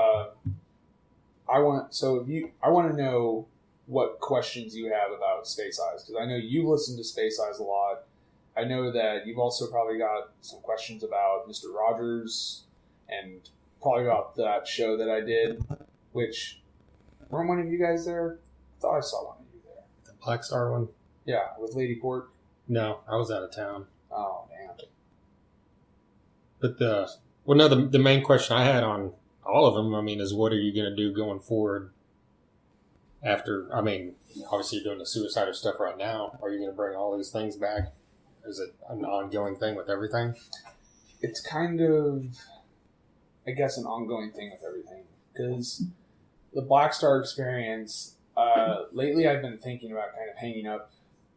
C: I want to know what questions you have about Space Eyes, because I know you've listened to Space Eyes a lot. I know that you've also probably got some questions about Mr. Rogers, and probably about that show that I did, which, weren't one of you guys there? I thought I saw one of you there.
D: The Black Star one?
C: Yeah, with Lady Court.
D: No, I was out of town.
C: Oh, damn.
D: But the main question I had on all of them, is what are you going to do going forward after, obviously you're doing the Suicider stuff right now. Are you going to bring all these things back? Is it an ongoing thing with everything?
C: It's kind of, I guess, an ongoing thing with everything, because the Black Star Experience, lately I've been thinking about kind of hanging up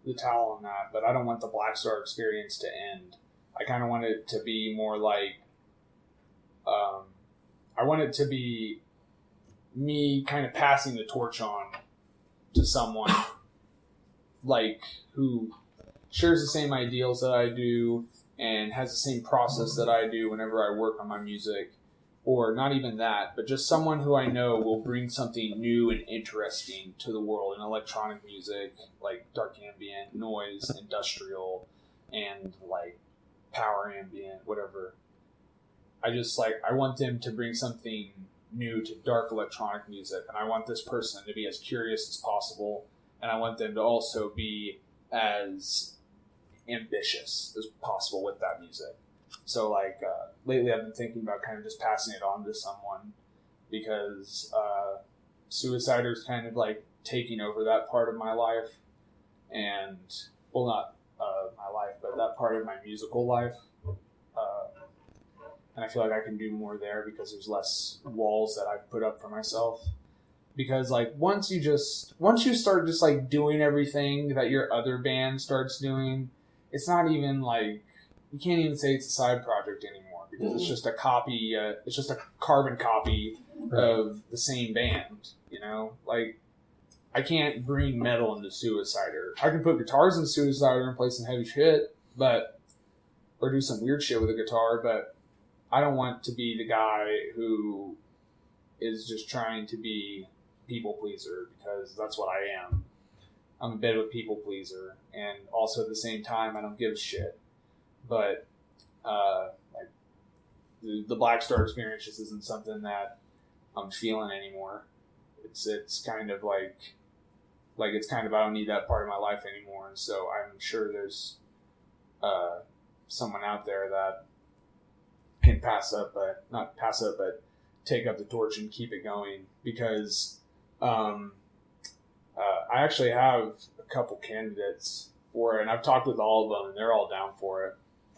C: the towel on that, but I don't want the Black Star Experience to end. I kind of want it to be more I want it to be me kind of passing the torch on to someone who shares the same ideals that I do and has the same process that I do whenever I work on my music, or not even that, but just someone who I know will bring something new and interesting to the world in electronic music, dark ambient, noise, industrial, and power ambient, whatever. I want them to bring something new to dark electronic music, and I want this person to be as curious as possible, and I want them to also be as ambitious as possible with that music. So like lately, I've been thinking about kind of just passing it on to someone because Suicider's kind of like taking over that part of my life, and well, not my life, but that part of my musical life. And I feel like I can do more there because there's less walls that I've put up for myself. Because like once you start just like doing everything that your other band starts doing, it's not even like, you can't even say it's a side project anymore because it's just a copy. It's just a carbon copy of the same band. You know, like I can't bring metal into Suicider. I can put guitars in Suicider and play some heavy shit, or do some weird shit with a guitar, but I don't want to be the guy who is just trying to be people pleaser, because that's what I am. I'm a bit of a people pleaser, and also at the same time, I don't give a shit. But like the Black Star experience just isn't something that I'm feeling anymore. It's kind of like it's kind of, I don't need that part of my life anymore, and so I'm sure there's someone out there that can not pass up, but take up the torch and keep it going, because I actually have a couple candidates for it, and I've talked with all of them, and they're all down for it.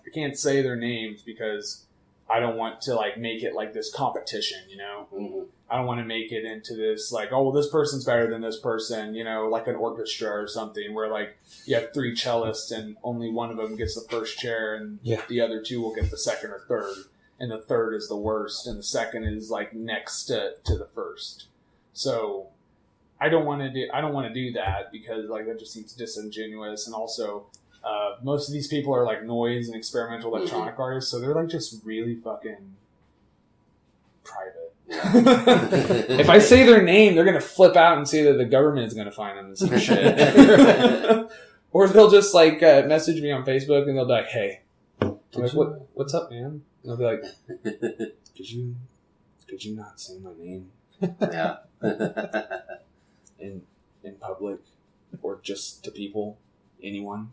C: I can't say their names because I don't want to like make it like this competition, you know? Mm-hmm. I don't want to make it into this like, oh, well, this person's better than this person, you know, like an orchestra or something where like you have 3 cellists and only one of them gets the first chair and the other 2 will get the second or third. And the third is the worst, and the second is like next to the first. So I don't want to do that because like that just seems disingenuous. And also, most of these people are like noise and experimental electronic artists, so they're like just really fucking private. If I say their name, they're gonna flip out and say that the government is gonna find them and some shit. Or they'll just like message me on Facebook and they'll be like, "Hey, like, what's up, man?" And I'll be like, "Could you not say my name?"
B: Yeah.
C: in public or just to people, anyone.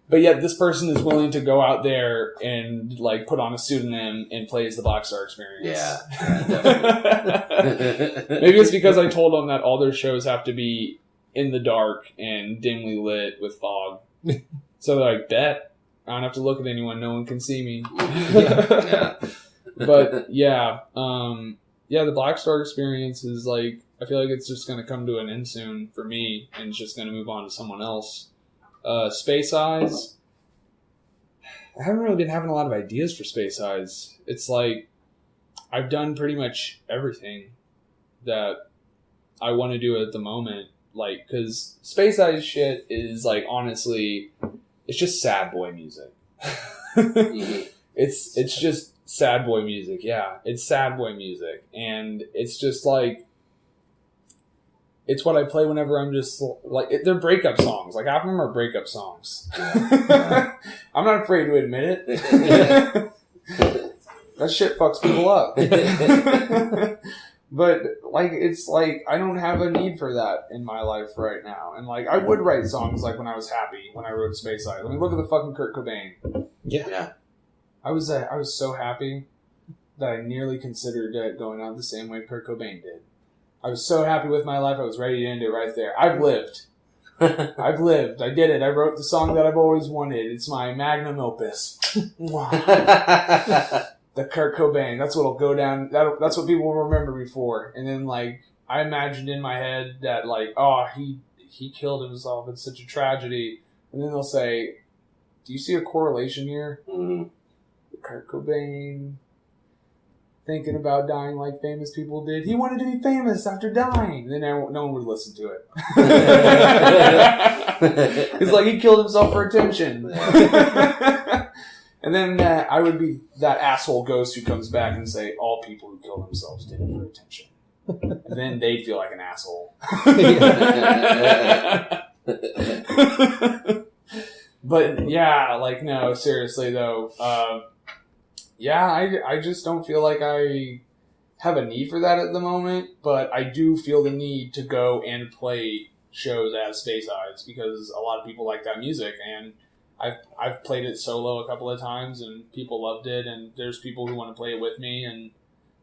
C: But yet this person is willing to go out there and like put on a pseudonym and plays the Black Star Experience.
B: Yeah, definitely.
C: Maybe it's because I told them that all their shows have to be in the dark and dimly lit with fog. So they're like, bet. I don't have to look at anyone. No one can see me. But yeah, the Black Star Experience is like, I feel like it's just going to come to an end soon for me, and it's just going to move on to someone else. Space Eyes, I haven't really been having a lot of ideas for Space Eyes. It's like I've done pretty much everything that I want to do at the moment. Like, because Space Eyes shit is like, honestly, it's just sad boy music. It's just sad boy music. Yeah, it's sad boy music, and it's just like, it's what I play whenever I'm just like, they're breakup songs. Like half of them are breakup songs. I'm not afraid to admit it. That shit fucks people up. But like, it's like, I don't have a need for that in my life right now. And like, I would write songs like when I was happy, when I wrote Space Eyes. I mean, look at the fucking Kurt Cobain.
B: Yeah.
C: I was so happy that I nearly considered going out the same way Kurt Cobain did. I was so happy with my life, I was ready to end it right there. I've lived. I've lived. I did it. I wrote the song that I've always wanted. It's my magnum opus. The Kurt Cobain. That's what'll go down. That's what people will remember me for. And then, like, I imagined in my head that, like, oh, he killed himself. It's such a tragedy. And then they'll say, do you see a correlation here? Mm-hmm. The Kurt Cobain thinking about dying like famous people did. He wanted to be famous after dying. And then no one would listen to it. It's like he killed himself for attention. And then I would be that asshole ghost who comes back and say, all people who kill themselves did it for attention. And then they'd feel like an asshole. But yeah, like, no, seriously though, I just don't feel like I have a need for that at the moment, but I do feel the need to go and play shows as Space Eyes because a lot of people like that music, and I've played it solo a couple of times, and people loved it. And there's people who want to play it with me, and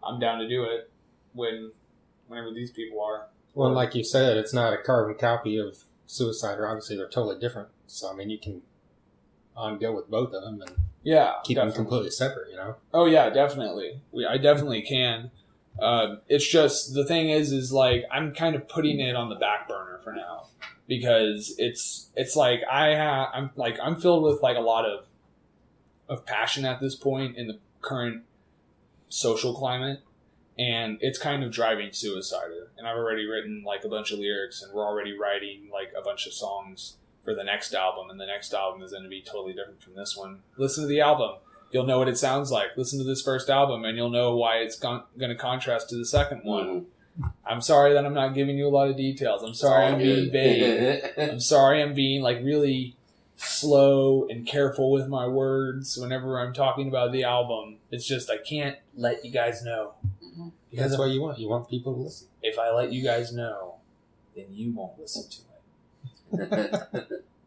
C: I'm down to do it whenever these people are.
D: Well, like you said, it's not a carbon copy of Suicider. Obviously, they're totally different. So, I mean, you can go with both of them and keep them completely separate, you know?
C: Oh, yeah, definitely. I definitely can. It's just, the thing is like, I'm kind of putting it on the back burner for now. Because it's like, I'm filled with, like, a lot of passion at this point in the current social climate. And it's kind of driving Suicider. And I've already written, like, a bunch of lyrics, and we're already writing, like, a bunch of songs for the next album, and the next album is going to be totally different from this one. Listen to the album. You'll know what it sounds like. Listen to this first album, and you'll know why it's going to contrast to the second one.
B: Mm-hmm.
C: I'm sorry that I'm not giving you a lot of details. I'm sorry I'm being vague. I'm sorry I'm being, like, really slow and careful with my words whenever I'm talking about the album. It's just I can't let you guys know.
D: Because that's what you want. You want people to listen.
C: If I let you guys know, then you won't listen to it.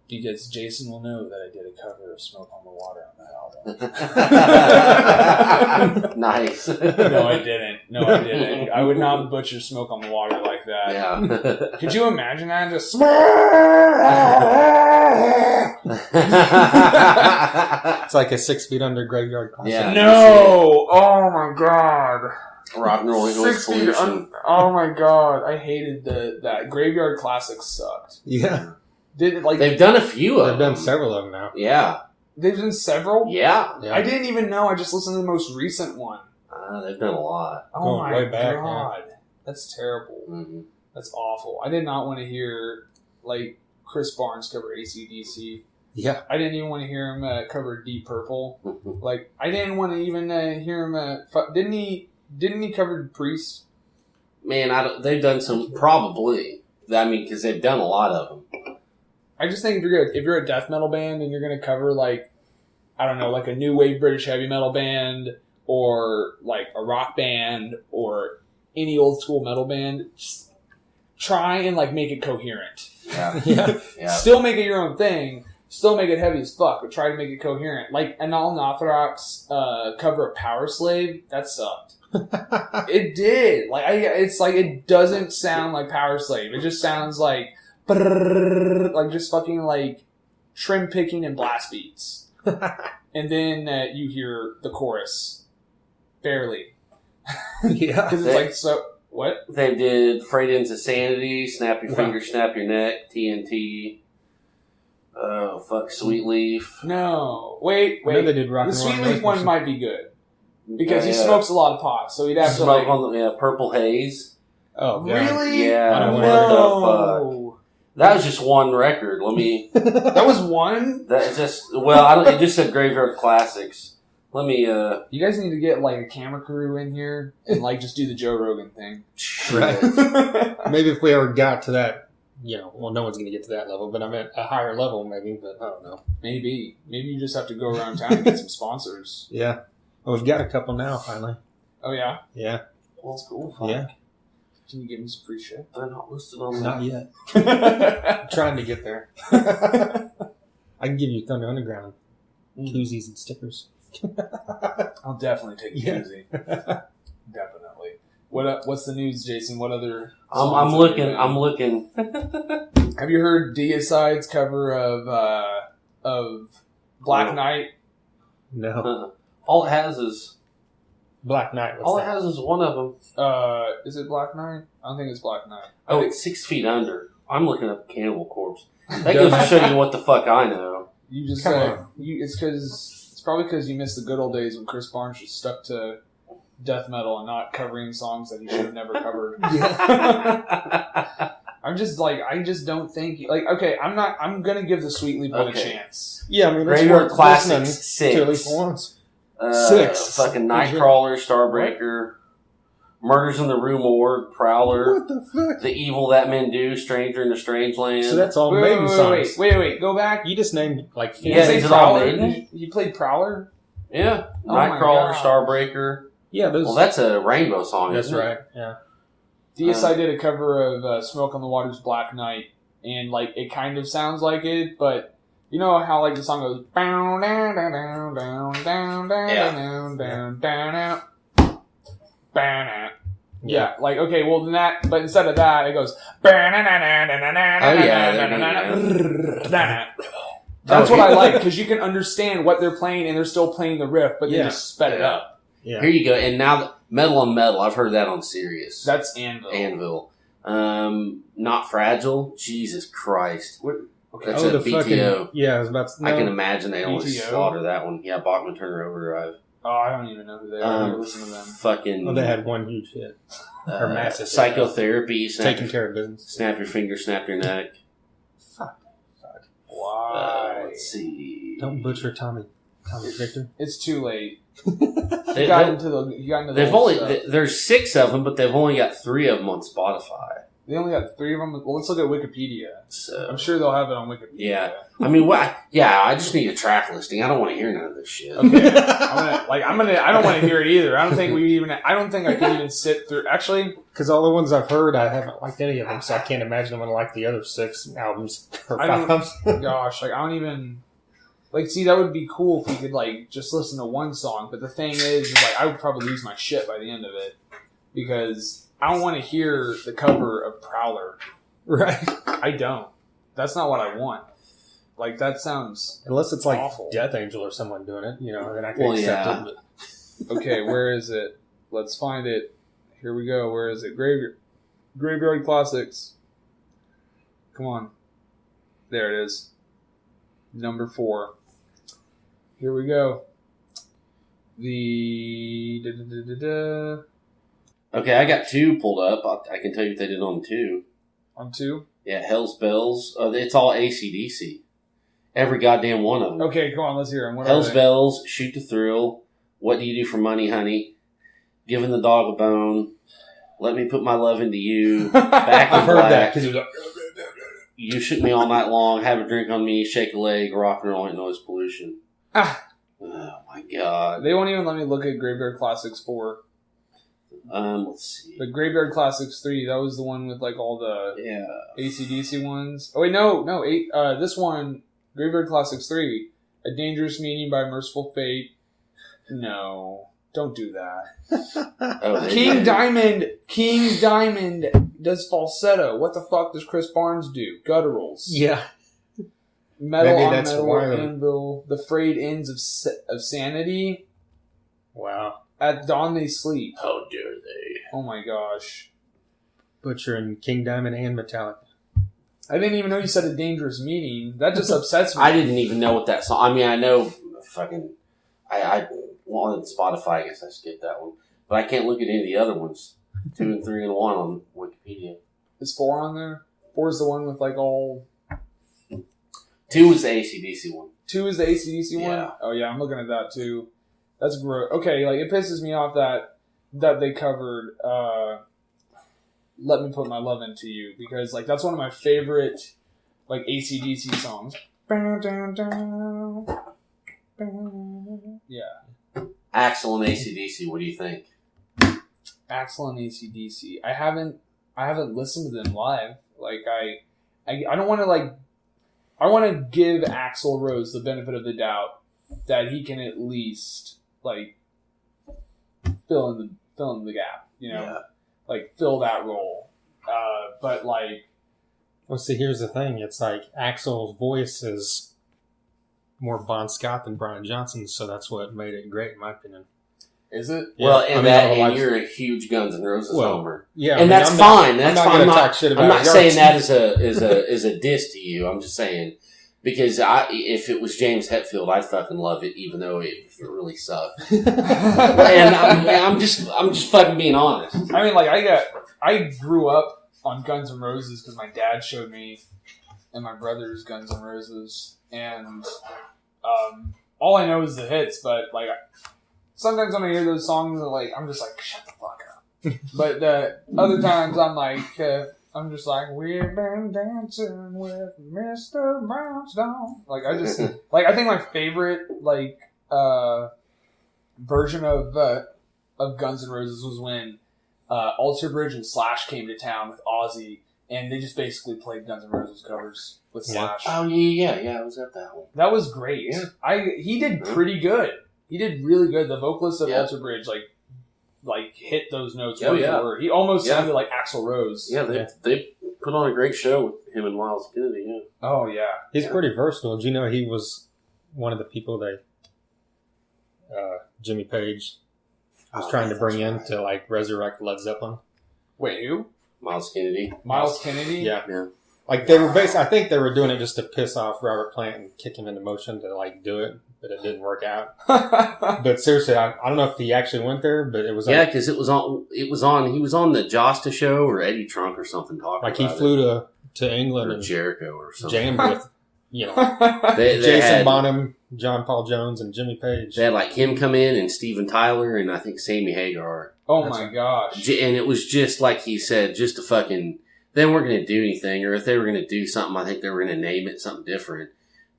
C: Because Jason will know that I did a cover of Smoke on the Water on that album.
B: Nice.
C: No, I didn't. I would not butcher Smoke on the Water like that.
B: Yeah.
C: Could you imagine that? Just
D: It's like a 6 Feet Under Graveyard Classic.
B: Yeah.
C: No! Oh my god.
B: Rock and roll
C: 6 feet oh my god. I hated that. Graveyard Classic sucked.
D: Yeah.
B: They've done a few of them.
D: They've done several of them now.
B: Yeah.
C: They've done several?
B: Yeah.
C: I didn't even know. I just listened to the most recent one.
B: They've done a lot.
C: Oh
D: Going
C: my
D: way back,
C: god. That's terrible.
B: Mm-hmm.
C: That's awful. I did not want to hear, like, Chris Barnes cover AC/DC.
D: Yeah.
C: I didn't even want to hear him cover Deep Purple. Like, I didn't want to even hear him... Didn't he cover Priest?
B: Man, they've done some... Probably. I mean, because they've done a lot of them.
C: I just think if you're a death metal band and you're going to cover, like, I don't know, like a new wave British heavy metal band or, like, a rock band or any old school metal band, just try and, like, make it coherent.
B: Yeah.
D: Yeah.
C: Still make it your own thing. Still make it heavy as fuck, but try to make it coherent. Like, an all-Unorthodox cover of Power Slave, that sucked. It did. Like, it's like, it doesn't sound like Power Slave. It just sounds like... like just fucking like trim picking and blast beats. And then you hear the chorus. Barely.
D: Yeah.
C: Because it's like, so, what?
B: They did Freight into Sanity, Snap Your Finger, Snap Your Neck, TNT, Sweet Leaf.
C: No. Wait.
D: I know they did Rock
C: The
D: and Roll
C: Sweet Leaf one might be good. Because he
B: Yeah.
C: smokes a lot of pot, so he'd have to
B: Smoke
C: like...
B: on the Purple Haze.
D: Oh, God.
C: Really?
B: Yeah.
D: I don't
B: What
C: No.
B: the fuck? That was just one record. Let me...
C: That was one?
B: That is just... Well, it just said Graveyard Classics. Let me...
C: You guys need to get like a camera crew in here and like just do the Joe Rogan thing.
D: Right. Maybe if we ever got to that, no one's going to get to that level, but I meant a higher level maybe, but I don't know.
C: Maybe you just have to go around town and get some sponsors.
D: Yeah. Well, we've got a couple now, finally.
C: Oh yeah?
D: Yeah.
B: That's cool.
D: Yeah.
C: Can you give me some free shit?
B: They're not listed on
D: Not
B: that.
D: yet.
C: I'll
D: I'm trying to get there. I can give you Thunder Underground koozies and stickers.
C: definitely take a
D: Yeah.
C: koozie. Definitely. What's the news, Jason? What other?
B: I'm
C: songs
B: looking.
C: have you
B: I'm looking.
C: Have you heard Deicide's cover of Black
B: No.
C: Knight?
D: No.
B: All it has is...
D: Black Knight.
B: All
D: What's
B: it
D: that?
B: has is one of them.
C: Is it Black Knight? I don't think it's Black Knight.
B: Oh, it's 6 Feet Under. I'm looking up Cannibal Corpse. That goes to show you what the fuck I know.
C: You just
D: Come
C: said
D: on.
C: it's probably because you missed the good old days when Chris Barnes just stuck to death metal and not covering songs that he should have never covered. I just don't think okay. I'm gonna give the Sweet Leaf one a
B: Okay.
C: chance.
D: Yeah, I mean, it's
B: Graveyard
D: worth
B: Classics
D: listening to at least
B: 6.
D: once. 6.
B: Fucking Nightcrawler, Starbreaker, Murders in the Rue Morgue, Prowler,
D: What the fuck?
B: The Evil That Men Do, Stranger in a Strange Land.
D: So that's all
C: Wait,
D: Maiden songs.
C: wait, go back.
D: You just named like 4.
B: Yeah,
C: Did you
B: is
C: say
B: it all
C: Prowler?
B: Maiden?
C: You played Prowler?
B: Yeah.
C: Oh my
B: Nightcrawler,
C: God.
B: Starbreaker.
D: Yeah, those.
B: Well, that's a Rainbow song,
D: that's
B: isn't it?
D: right. Yeah.
C: Deicide did a cover of Smoke on the Water's Black Knight, and like it kind of sounds like it, but You know how like the song goes down down down down down down down down down down. Yeah, like okay, well then that, but instead of that, it goes. That's what I like because you can understand what they're playing and they're still playing the riff, but they just sped it up.
B: Yeah. Here you go, and now Metal on Metal. I've heard that on Sirius.
C: That's Anvil.
B: Not Fragile. Jesus Christ.
C: Okay.
B: That's a
D: the
B: BTO.
D: fucking, yeah, I was about to. No.
B: I can imagine they only
C: BTO?
B: slaughter that one. Yeah, Bachman Turner Overdrive.
C: Oh, I don't even know who they are. I never listen to them.
B: Fucking.
D: Well, they had one huge hit. Or massive.
B: Psychotherapy.
D: Taking care of business.
B: Snap your finger, snap your neck.
D: Fuck.
C: Why?
B: Let's see.
D: Don't butcher Tommy Victor.
C: It's too late.
B: They've
C: stuff.
B: There's 6 of them, but they've only got 3 of them on Spotify.
C: They only got 3 of them. Well, let's look at Wikipedia.
B: So
C: I'm sure they'll have it on Wikipedia.
B: Yeah. I mean, I just need a track listing. I don't want to hear none of this shit.
C: Okay. I don't want to hear it either. I don't think I can even sit through. Actually,
D: because all the ones I've heard, I haven't liked any of them, so I can't imagine I'm going to like the other 6 albums or 5 albums.
C: Gosh, like I don't even. Like, see, that would be cool if we could, like, just listen to one song. But the thing is like, I would probably lose my shit by the end of it. Because I don't want to hear the cover of Prowler.
D: Right.
C: I don't. That's not what I want. Like, that sounds
D: Unless it's like
C: awful.
D: Death Angel or someone doing it, then I can accept it. But.
C: Okay, where is it? Let's find it. Here we go. Where is it? Graveyard Classics. Come on. There it is. Number 4. Here we go.
B: Okay, I got 2 pulled up. I can tell you what they did on 2.
C: On 2?
B: Yeah, Hell's Bells. It's all AC/DC. Every goddamn one of them.
C: Okay, come on, let's hear them. What
B: Hell's Bells, Shoot to Thrill, What Do You Do for Money, Honey, Giving the Dog a Bone, Let Me Put My Love Into You, Back in
D: I've heard that
B: Black,
D: because it was like,
B: You Shook Me All Night Long, Have a Drink on Me, Shake a Leg, Rock and Roll Ain't Noise Pollution. Oh my god.
C: They won't even let me look at Graveyard Classics 4.
B: Let's see.
C: The Graveyard Classics 3, that was the one with like all the AC/DC ones. Oh wait, no, this one, Graveyard Classics 3, A Dangerous Meaning by Merciful Fate. No, don't do that. King Diamond does falsetto. What the fuck does Chris Barnes do? Gutturals.
D: Yeah.
C: Metal
D: Maybe
C: on
D: that's
C: Metal
D: why.
C: Anvil. The Frayed Ends of Sanity.
D: Wow.
C: At Dawn They Sleep.
B: How dare they?
C: Oh my gosh.
D: Butcher and King Diamond and Metallica.
C: I didn't even know you said A Dangerous Meaning. That just upsets me.
B: I didn't even know what that song. I mean, I know fucking. I wanted Spotify. I guess I skipped that one, but I can't look at any of the other ones. 2 and 3 and 1 on Wikipedia.
C: Is 4 on there? 4 is the one with like all.
B: 2 is the AC/DC one.
C: 2 is the AC/DC one?
B: Yeah.
C: Oh yeah, I'm looking at that too. That's gross. Okay, like it pisses me off that they covered Let Me Put My Love Into You, because like that's one of my favorite like AC/DC songs. Yeah.
B: Axl and AC/DC, what do you think?
C: Axl and AC/DC. I haven't listened to them live. Like I don't want to like. I want to give Axl Rose the benefit of the doubt that he can at least like fill in the gap, like fill that role. But like,
D: well, see, here's the thing: it's like Axl's voice is more Bon Scott than Brian Johnson, so that's what made it great, in my opinion.
C: is it?
B: Well,
D: Yeah,
B: and you're a huge Guns N' Roses homer.
D: Yeah,
B: and that's fine. That's fine.
D: I'm not talk shit about
B: I'm not
D: it.
B: saying that is a diss to you. I'm just saying because if it was James Hetfield, I'd fucking love it, even though it really sucked. And I'm just fucking being honest.
C: I mean, like I grew up on Guns N' Roses because my dad showed me, and my brother's Guns N' Roses, and all I know is the hits. But like, sometimes when I hear those songs, I'm just like, shut the fuck up. But other times I'm like, I'm just like, we've been dancing with Mr. Brownstone. Like I just I think my favorite version of Guns N' Roses was when Alter Bridge and Slash came to town with Ozzy, and they just basically played Guns N' Roses covers with Slash.
B: Oh yeah. I was at that one.
C: That was great.
B: Yeah.
C: He did pretty good. He did really good. The vocalist of
B: Yeah.
C: Alter Bridge, like hit those notes.
B: Oh,
C: word
B: yeah.
C: for word. He almost
B: Yeah.
C: sounded like Axl Rose.
B: Yeah, they put on a great show with him and Miles Kennedy. Yeah.
C: Oh yeah.
D: He's
B: Yeah.
D: pretty versatile. Did you know he was one of the people that Jimmy Page was trying to bring in to like resurrect Led Zeppelin?
C: Wait, who?
B: Miles Kennedy.
C: Miles Kennedy?
D: Yeah.
B: Yeah.
D: Like they were I think they were doing it just to piss off Robert Plant and kick him into motion to like do it, but it didn't work out. But seriously, I don't know if he actually went there, but it was
B: Yeah, because it was on. He was on the Josta show or Eddie Trunk or something talking.
D: like he
B: about
D: flew to
B: it.
D: England
B: Or
D: and
B: Jericho or something.
D: jammed with you know
B: They
D: Jason
B: had,
D: Bonham, John Paul Jones, and Jimmy Page.
B: They had like him come in and Steven Tyler and I think Sammy Hagar.
C: Oh my gosh.
B: And it was just like he said, just to fucking. They weren't going to do anything, or if they were going to do something, I think they were going to name it something different.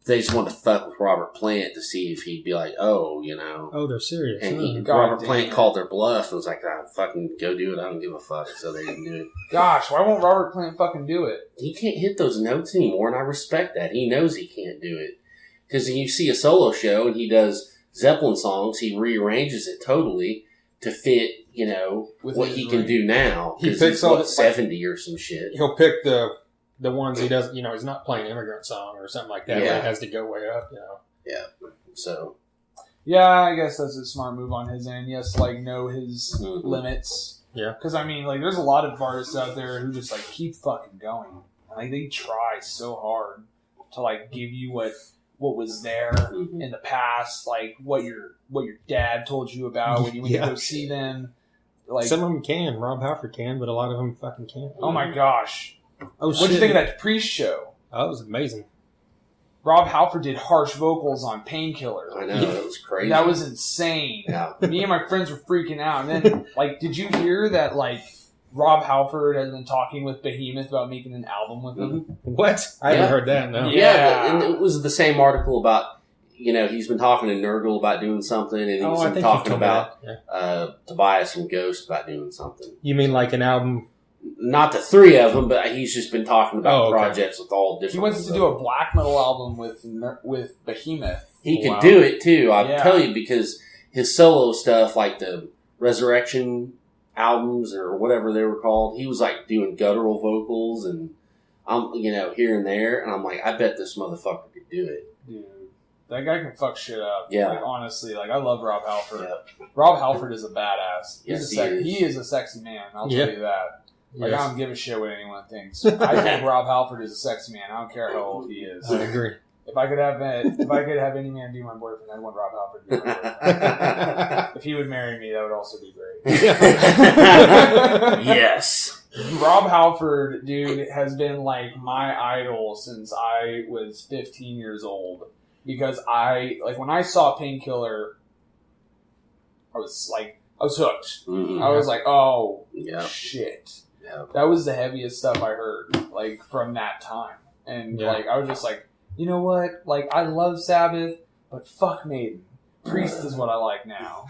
B: They just wanted to fuck with Robert Plant to see if he'd be like, oh, you know.
D: Oh, they're serious.
B: And
C: damn
B: Robert Plant
C: it.
B: called their bluff and was like, fucking go do it. I don't give a fuck. So they didn't do it.
C: Gosh, why won't Robert Plant fucking do it?
B: He can't hit those notes anymore, and I respect that. He knows he can't do it. Because you see a solo show and he does Zeppelin songs, he rearranges it totally to fit, you know,
C: With
B: what
C: his
B: he can
C: range.
B: do now.
D: He
B: Because
D: picks
B: he's,
D: all
B: what,
D: the-
B: 70 or some shit.
D: He'll pick the ones he doesn't. You know, he's not playing Immigrant Song or something like that.
B: Yeah.
D: Where it has to go way up. You know.
B: So,
C: Yeah, I guess that's a smart move on his end. Yes, like know his
B: Mhm.
C: limits.
D: Yeah.
C: Because I mean, like, there's a lot of artists out there who just like keep fucking going. Like they try so hard to like give you what was there
B: mhm.
C: in the past, like what your dad told you about when you went to
D: Yeah.
C: go see them. Like,
D: Some of them can. Rob Halford can, but a lot of them fucking can't.
C: oh my gosh,
D: Oh
C: what do you
D: shit.
C: think of that Priest show?
D: Oh, it was amazing.
C: Rob Halford did harsh vocals on Painkiller.
B: I know, it was crazy.
C: That was insane.
B: Yeah.
C: Me and my friends were freaking out. And then, like, did you hear that, like, Rob Halford has been talking with Behemoth about making an album with him?
B: Mhm.
D: What? I
B: Yeah.
D: haven't heard that. No.
C: Yeah.
B: And it was the same article about, you know, he's been talking to Nurgle about doing something, and he's
D: Oh, I
B: been
D: think
B: talking
D: you've told me
B: about
D: that. Yeah.
B: Tobias from Ghost about doing something.
D: You mean like an album?
B: Not the three of them, but he's just been talking about
D: Oh, okay.
B: projects with all different.
C: He wants to do a black metal album with Behemoth.
B: He
D: Wow.
B: could do it too. I'll
C: Yeah.
B: tell you, because his solo stuff, like the Resurrection albums or whatever they were called, he was like doing guttural vocals and you know, here and there, and I'm like, I bet this motherfucker could do it.
C: Dude, that guy can fuck shit up.
B: Yeah.
C: Like, honestly, like, I love Rob Halford.
B: Yeah.
C: Rob Halford is a badass.
B: Yes,
C: He is a sexy man, I'll
D: Yeah.
C: tell you that. Like,
D: Yes.
C: I don't give a shit what anyone thinks. I think Rob Halford is a sexy man. I don't care how old he is.
D: I agree.
C: If I could have any man be my boyfriend, I'd want Rob Halford to be my boyfriend. If he would marry me, that would also be great.
B: Yes.
C: Rob Halford, dude, has been like my idol since I was 15 years old. Because when I saw Painkiller, I was hooked.
B: Mhm.
C: I was like, oh,
B: Yeah.
C: shit.
B: Yeah.
C: That was the heaviest stuff I heard, like, from that time. And,
D: Yeah.
C: like, I was just like, you know what? Like, I love Sabbath, but fuck Maiden. Priest is what I like now.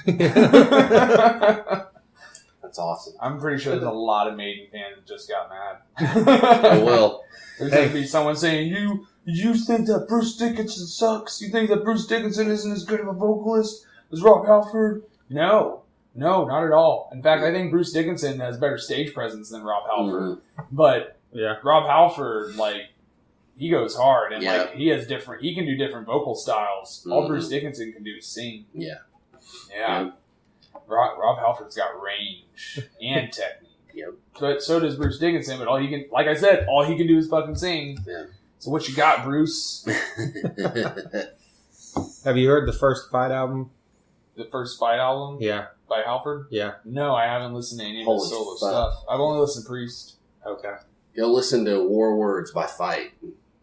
B: That's awesome.
C: I'm pretty sure there's a lot of Maiden fans that just got mad.
B: Oh, well.
C: There's going to be someone saying, you think that Bruce Dickinson sucks? You think that Bruce Dickinson isn't as good of a vocalist as Rob Halford? No, not at all. In fact, I think Bruce Dickinson has better stage presence than Rob Halford. But
D: Yeah.
C: Rob Halford, like, he goes hard, and
B: Yeah.
C: like he can do different vocal styles. All
B: Mhm.
C: Bruce Dickinson can do is sing.
B: Yeah.
C: Yeah. Rob Halford's got range and technique.
B: Yep.
C: But so does Bruce Dickinson, but all he can, like I said, all he can do is fucking sing.
B: Yeah.
C: So what you got, Bruce?
D: Have you heard the first Fight album?
C: The first Fight album
D: Yeah.
C: by Halford?
D: Yeah.
C: No, I haven't listened to any of
B: Holy
C: his solo
B: fuck.
C: stuff. I've only listened to Priest.
D: Okay.
B: Go listen to War Words by Fight.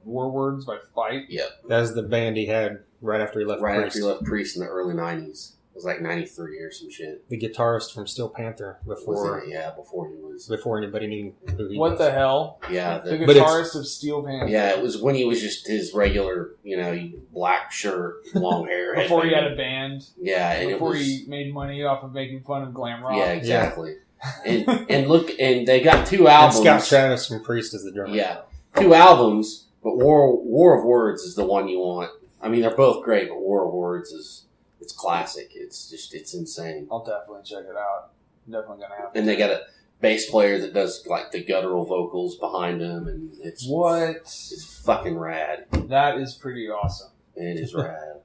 C: War Words by Fight.
D: That's the band he had right after he left
B: Right
D: Priest.
B: after he left Priest in the early 90s. It was like 93 or some shit.
D: The guitarist from Steel Panther before
B: Wasn't it? Yeah, before he was.
D: before anybody knew who he
C: What
D: was.
C: the hell?
B: Yeah,
C: The
B: the,
D: But it's-
C: guitarist of Steel Panther.
B: yeah, it was when he was just his regular, you know, black shirt, long hair.
C: Before he had
B: headband.
C: a band.
B: Yeah, and
C: Before
B: it was.
C: he made money off of making fun of glam rock.
B: Yeah, exactly. and look, and they got 2
D: And
B: albums.
D: Scott Travis from Priest is the drummer.
B: Yeah, 2 albums, but War of Words is the one you want. I mean, they're both great, but War of Words it's classic. It's insane.
C: I'll definitely check it out. I'm definitely gonna have to.
B: And they got a bass player that does like the guttural vocals behind him, and it's fucking rad.
C: That is pretty awesome.
B: It is rad.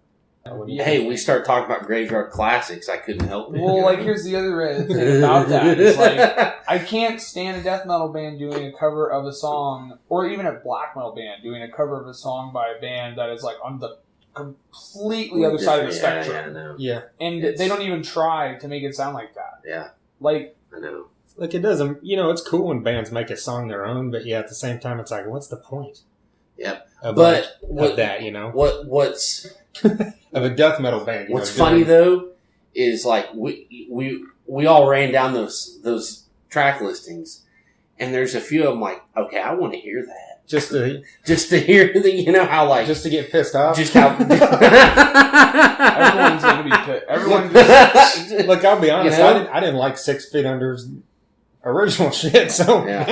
C: Yeah.
B: Hey, we start talking about graveyard classics. I couldn't help it.
C: Well, like, here's the other thing about that. It's like, I can't stand a death metal band doing a cover of a song, or even a black metal band doing a cover of a song by a band that is, like, on the completely other side of the spectrum.
B: Yeah, I know.
D: Yeah.
C: And they don't even try to make it sound like that.
B: Yeah.
C: Like,
B: I know.
D: Like, it doesn't, it's cool when bands make a song their own, but yeah, at the same time, it's like, what's the point?
B: Yep.
D: Of that,
B: What's
D: of a death metal band.
B: What's funny though is like we all ran down those track listings, and there's a few of them like, okay, I want to hear that
D: just
B: to hear how like
D: just to get pissed off.
B: Just how
C: everyone's gonna be pissed. Everyone just,
D: look, I'll be honest. I didn't like 6 Feet Under's original shit. So
B: yeah.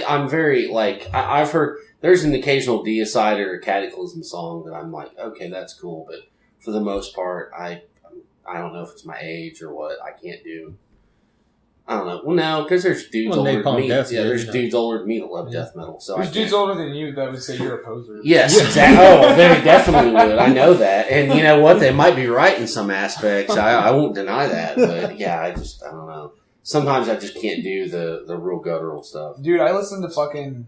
B: I'm very like I've heard. There's an occasional Deicide or a Cataclysm song that I'm like, okay, that's cool, but for the most part, I don't know if it's my age or what. I can't do. I don't know. Well, no, because there's dudes older than me. There's dudes older than me that love death metal. So
C: there's dudes older than you that would say you're a poser.
B: Yes, exactly. Oh, they definitely would. I know that, and you know what? They might be right in some aspects. I won't deny that, but yeah, I don't know. Sometimes I just can't do the real guttural stuff.
C: Dude, I listen to fucking.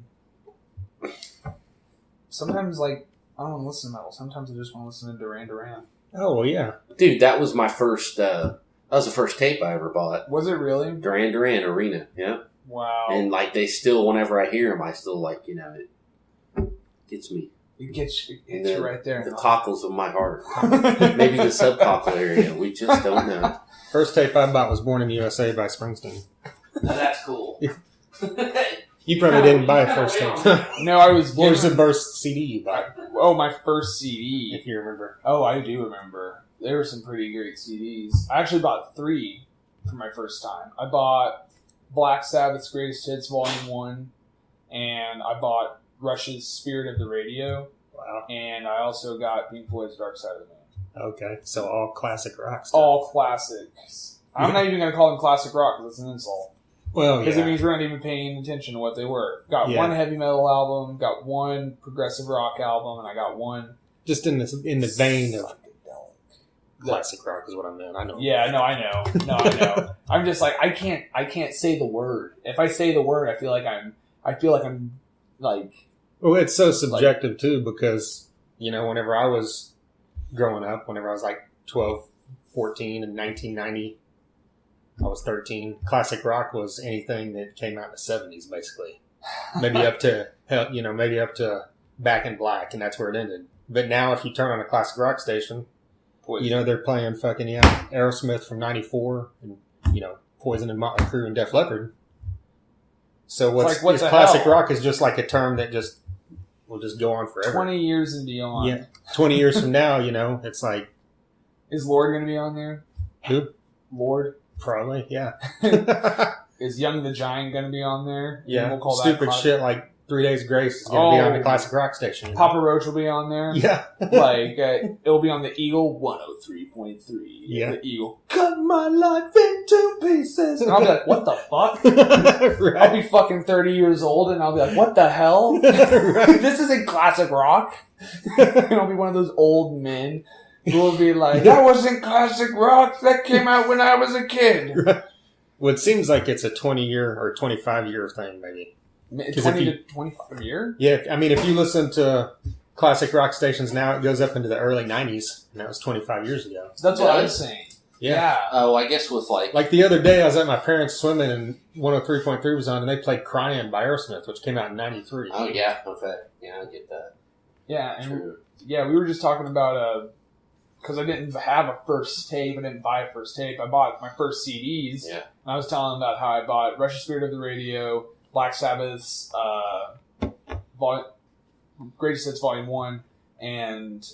C: Sometimes, like, I don't want to listen to metal. Sometimes I just want to listen to Duran Duran.
D: Oh, well, yeah.
B: Dude, that was my first, that was the first tape I ever bought.
C: Was it really?
B: Duran Duran Arena, yeah.
C: Wow.
B: And, like, they still, whenever I hear them, I still, like, it gets me.
C: It gets you right there.
B: The cockles of my heart. Maybe the subcockle area. We just don't know.
D: First tape I bought was Born in the USA by Springsteen.
B: Now, that's cool.
D: You probably didn't buy a first tape.
C: No, I was.
D: What was the first CD you bought?
C: Oh, my first CD.
D: If you remember.
C: Oh, I do remember. There were some pretty great CDs. I actually bought 3 for my first time. I bought Black Sabbath's Greatest Hits Volume 1, and I bought Rush's Spirit of the Radio.
D: Wow.
C: And I also got Pink Floyd's Dark Side of the Moon.
D: Okay, so all classic rock stuff.
C: All classics. I'm not even going to call them classic rock because it's an insult.
D: Well,
C: because it means we're not even paying attention to what they were. Got one heavy metal album, got one progressive rock album, and I got one.
D: Just in the vein of classic rock is what I meant. I know.
C: Yeah, no, I know. I'm just like I can't say the word. If I say the word, I feel like I'm like.
D: Well, it's so subjective too because whenever I was growing up, whenever I was like 12, 14 in 1990. I was 13. Classic rock was anything that came out in the 70s, basically. Maybe up to Back in Black, and that's where it ended. But now, if you turn on a classic rock station, they're playing fucking Aerosmith from '94, and Poison and Motley Crue and Def Leppard. So what's classic rock is just like a term that will just go on forever.
C: 20 years and beyond.
D: Yeah, 20 years from now, it's like.
C: Is Lord going to be on there?
D: Who?
C: Lord.
D: Probably, yeah.
C: Is Young the Giant going to be on there?
D: Yeah.
C: We'll call
D: stupid shit like 3 Days Grace is going to be on the classic rock station.
C: Papa Roach will be on there.
D: Yeah.
C: It'll be on the Eagle 103.3.
D: Yeah.
C: The Eagle. Cut my life into pieces. And I'll be like, what the fuck?
D: Right.
C: I'll be fucking 30 years old and I'll be like, what the hell? Right. This isn't classic rock. And I'll be one of those old men who will be like, that wasn't classic rock. That came out when I was a kid.
D: Right. Well, it seems like it's a 20-year or 25-year thing, maybe.
C: 20 to 25 year?
D: Yeah, I mean, if you listen to classic rock stations now, it goes up into the early 90s, and that was 25 years ago.
C: That's what I was saying.
D: Yeah.
B: Oh, I guess with
D: like the other day, I was at my parents' swimming, and 103.3 was on, and they played Crying by Aerosmith, which came out in 93.
B: Oh, yeah. Okay. Yeah, I get that.
C: Yeah. And
B: True.
C: Yeah, we were just talking about... because I didn't have a first tape. I didn't buy a first tape. I bought my first CDs.
B: Yeah.
C: And I was telling them about how I bought Rush's Spirit of the Radio, Black Sabbath's Greatest Hits Volume 1, and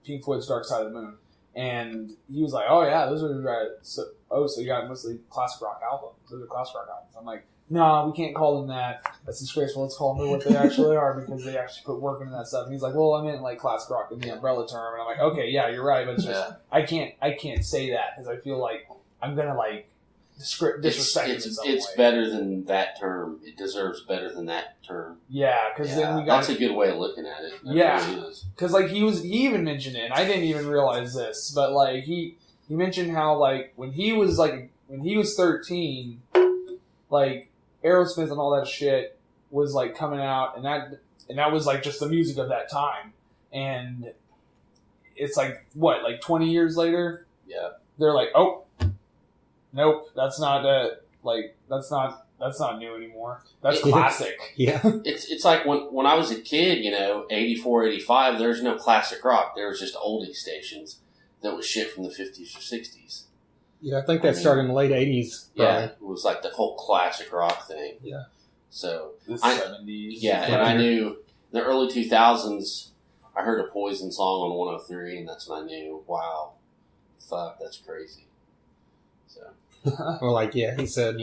C: Pink Floyd's Dark Side of the Moon. And he was like, oh, yeah, those are... So oh, so you got mostly classic rock albums. Those are classic rock albums. I'm like, no, we can't call them that. That's disgraceful. Let's call them what they actually are because they actually put work into that stuff. And he's like, well, I meant like classic rock in the umbrella term. And I'm like, okay, yeah, you're right. But it's just, I can't say that because I feel like I'm going to like disrespect it in some
B: It's
C: way.
B: better than that term. It deserves better than that term.
C: Yeah, because then we got...
B: That's a good way of looking at it. That
C: Yeah.
B: really is.
C: Because like he even mentioned it, and I didn't even realize this, but like he mentioned how like when he was 13, like Aerosmith and all that shit was like coming out, and that was like just the music of that time, and it's like what, like 20 years later, they're like, oh, nope, that's not new anymore. That's classic.
D: Yeah.
B: It's like when I was a kid, 84, 85, there was no classic rock. There was just oldie stations that was shit from the 50s or 60s.
D: Yeah, I think that started in the late 80s.
B: Yeah, it was like the whole classic rock thing.
D: Yeah.
B: So,
C: The 70s.
B: Yeah, and I knew in the early 2000s, I heard a Poison song on 103, and that's when I knew, wow, fuck, that's crazy. So.
D: Well, like, yeah, he said,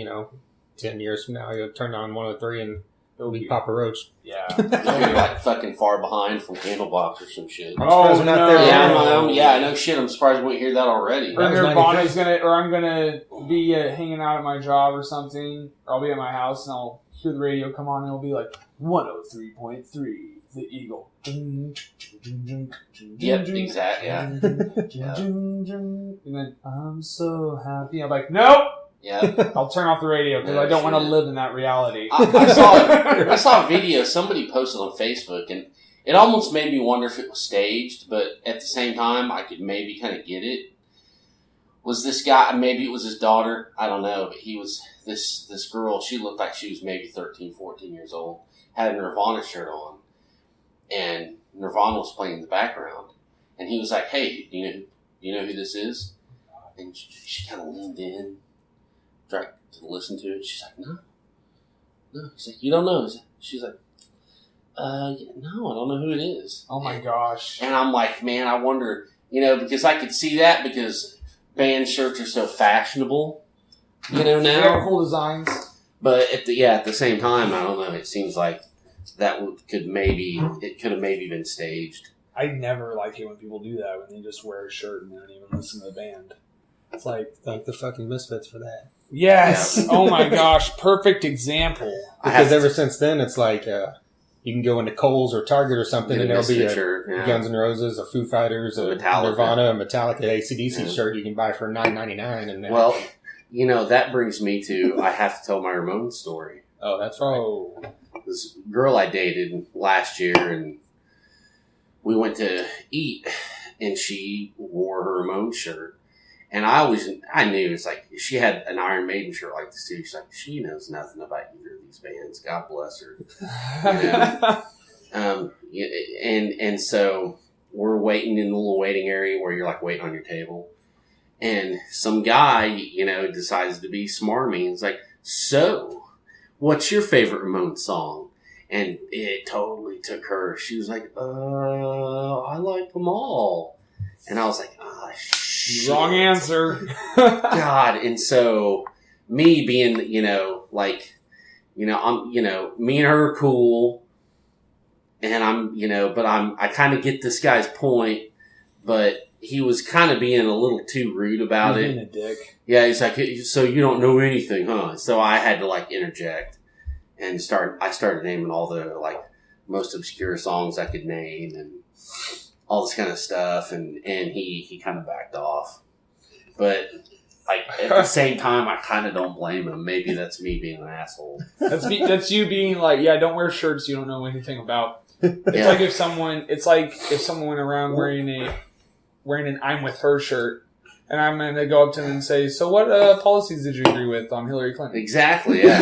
D: 10 years from now, he'll turn on 103 and it'll be Papa Roach.
C: Yeah.
B: You're like fucking Far Behind from Candlebox or some shit.
D: surprised we're not there yet.
B: Yeah, I know shit. I'm surprised we won't hear that already.
C: Or Nirvana's I'm gonna be hanging out at my job or something, or I'll be at my house and I'll hear the radio come on and it'll be like 103.3, the Eagle.
B: Yep, exactly. Yeah.
C: And then I'm so happy. I'm like, nope.
B: Yeah.
C: I'll turn off the radio because I don't want to live in that reality.
B: I saw a video somebody posted on Facebook, and it almost made me wonder if it was staged, but at the same time, I could maybe kind of get it. Was this guy, maybe it was his daughter, I don't know, but he was, this girl, she looked like she was maybe 13, 14 years old, had a Nirvana shirt on, and Nirvana was playing in the background, and he was like, hey, do you know who this is? And she kind of leaned in, tried to listen to it. She's like, no. He's like, you don't know? She's like, no, I don't know who it is.
C: Oh my gosh.
B: And I'm like, man, I wonder, because I could see that because band shirts are so fashionable, now.
C: They have cool designs.
B: But at the same time, I don't know. It seems like that could have maybe been staged.
C: I never like it when people do that, when they just wear a shirt and they don't even listen to the band. It's like,
D: thank the fucking Misfits for that.
C: yes. Oh my gosh. Perfect example.
D: Because ever since then, it's like you can go into Kohl's or Target or something, and there'll be a Guns N' Roses, a Foo Fighters, a Nirvana, a Metallica, AC/DC shirt you can buy for $9.99. And
B: well, that brings me to I have to tell my Ramones story.
D: Oh, that's right.
B: This girl I dated last year, and we went to eat, and she wore her Ramones shirt. And I knew, it's like, she had an Iron Maiden shirt like this too. She's like, she knows nothing about either of these bands. God bless her. And so we're waiting in the little waiting area where you're like waiting on your table. And some guy, decides to be smarmy. It's like, so, what's your favorite Ramones song? And it totally took her. She was like, I like them all. And I was like, oh, shit.
C: Wrong answer.
B: God. And so me being, me and her are cool. And I kind of get this guy's point, but he was kind of being a little too rude about it.
C: Being a dick.
B: Yeah. He's like, so you don't know anything, huh? So I had to interject and I started naming all the most obscure songs I could name and all this kind of stuff, and he kind of backed off. But at the same time, I kind of don't blame him. Maybe that's me being an asshole.
C: That's you being like, yeah, don't wear shirts you don't know anything about. It's like if someone went around wearing an I'm with her shirt, and I'm going to go up to them and say, so what policies did you agree with on Hillary Clinton?
B: Exactly, yeah.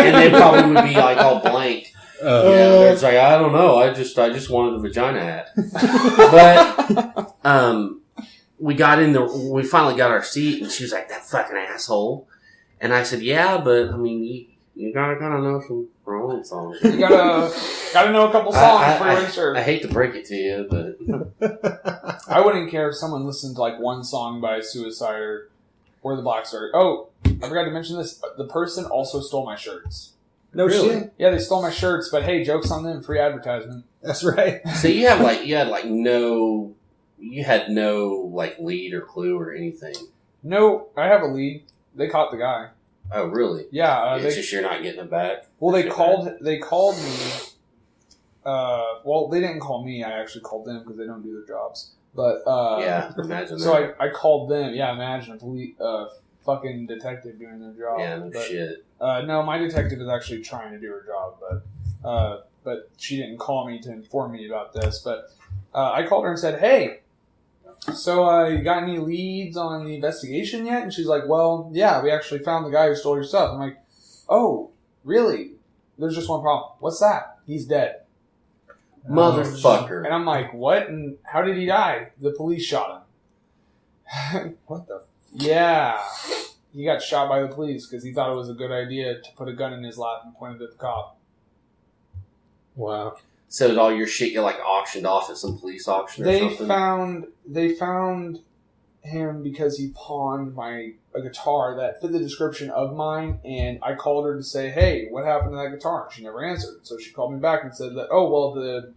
B: And they probably would be all blank. It's like, I don't know. I just wanted a vagina hat. But we finally got our seat, and she was like, that fucking asshole. And I said, yeah, but I mean, you gotta kind of know some Ramones songs.
C: You gotta know a couple songs for your shirt.
B: I hate to break it to you, but
C: I wouldn't care if someone listened to one song by Suicider Or the Black Star. Oh, I forgot to mention this. The person also stole my shirts.
D: No
B: Really?
D: shit.
C: Yeah, they stole my shirts, but hey, joke's on them. Free advertisement.
D: That's right.
B: So you had no lead or clue or anything.
C: No, I have a lead. They caught the guy.
B: Oh, really?
C: Yeah,
B: It's just you're not getting it back.
C: well, they called me. Well, they didn't call me. I actually called them because they don't do their jobs. But
B: Yeah, imagine
C: so
B: that.
C: I called them. Yeah, imagine a fucking detective doing their job.
B: Yeah, no
C: But,
B: shit.
C: no, my detective is actually trying to do her job, but she didn't call me to inform me about this. But I called her and said, "Hey, so you got any leads on the investigation yet?" And she's like, "Well, yeah, we actually found the guy who stole your stuff." I'm like, "Oh, really? There's just one problem. What's that? He's dead."
B: Motherfucker.
C: And I'm like, "What? And how did he die?" The police shot him.
D: What the?
C: Yeah. He got shot by the police because he thought it was a good idea to put a gun in his lap and point it at the cop.
D: Wow.
B: So did all your shit get auctioned off at some police auction or
C: They
B: something?
C: found him because he pawned a guitar that fit the description of mine, and I called her to say, "Hey, what happened to that guitar?" She never answered. So she called me back and said that, "Oh, well, the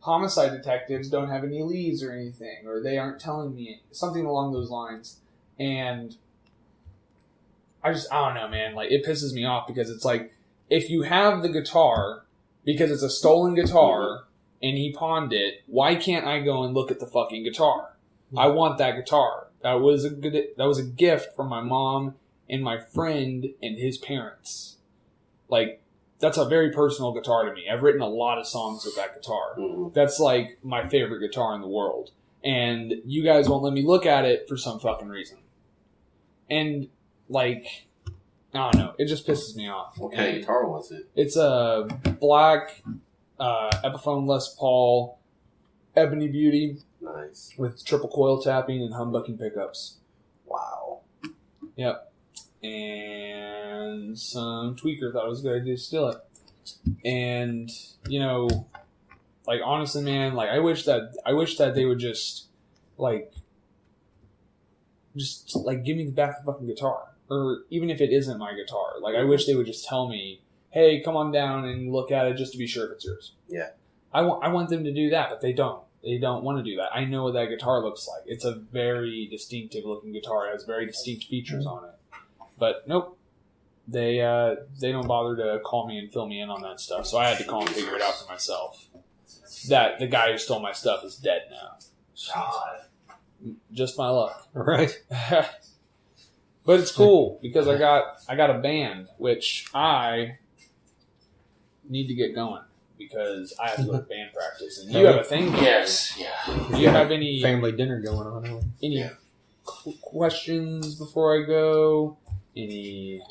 C: homicide detectives don't have any leads or anything, or they aren't telling me," something along those lines. And I don't know, man. It pisses me off because it's if you have the guitar, because it's a stolen guitar, and he pawned it, why can't I go and look at the fucking guitar? I want that guitar. That was a gift from my mom and my friend and his parents. That's a very personal guitar to me. I've written a lot of songs with that guitar.
B: Mhm.
C: That's my favorite guitar in the world. And you guys won't let me look at it for some fucking reason. And I don't know. It just pisses me off.
B: What kind of guitar was it?
C: It's a black Epiphone Les Paul Ebony Beauty
B: Nice.
C: with triple coil tapping and humbucking pickups.
B: Wow.
C: Yep. And some tweaker thought it was a good idea to steal it. And, honestly, man, I wish that they would just give me back the fucking guitar. Or even if it isn't my guitar. I wish they would just tell me, "Hey, come on down and look at it just to be sure if it's yours."
B: Yeah.
C: I want them to do that, but they don't. They don't want to do that. I know what that guitar looks like. It's a very distinctive looking guitar. It has very distinct features on it. But nope. They don't bother to call me and fill me in on that stuff. So I had to call and figure it out for myself. That the guy who stole my stuff is dead now.
B: God.
C: Just my luck.
D: Right.
C: But it's cool because I got a band, which I need to get going because I have to go to band practice. And you have a thing.
B: Yes. Yeah.
C: Do you have any
D: Family dinner going on?
C: questions before I go? Any?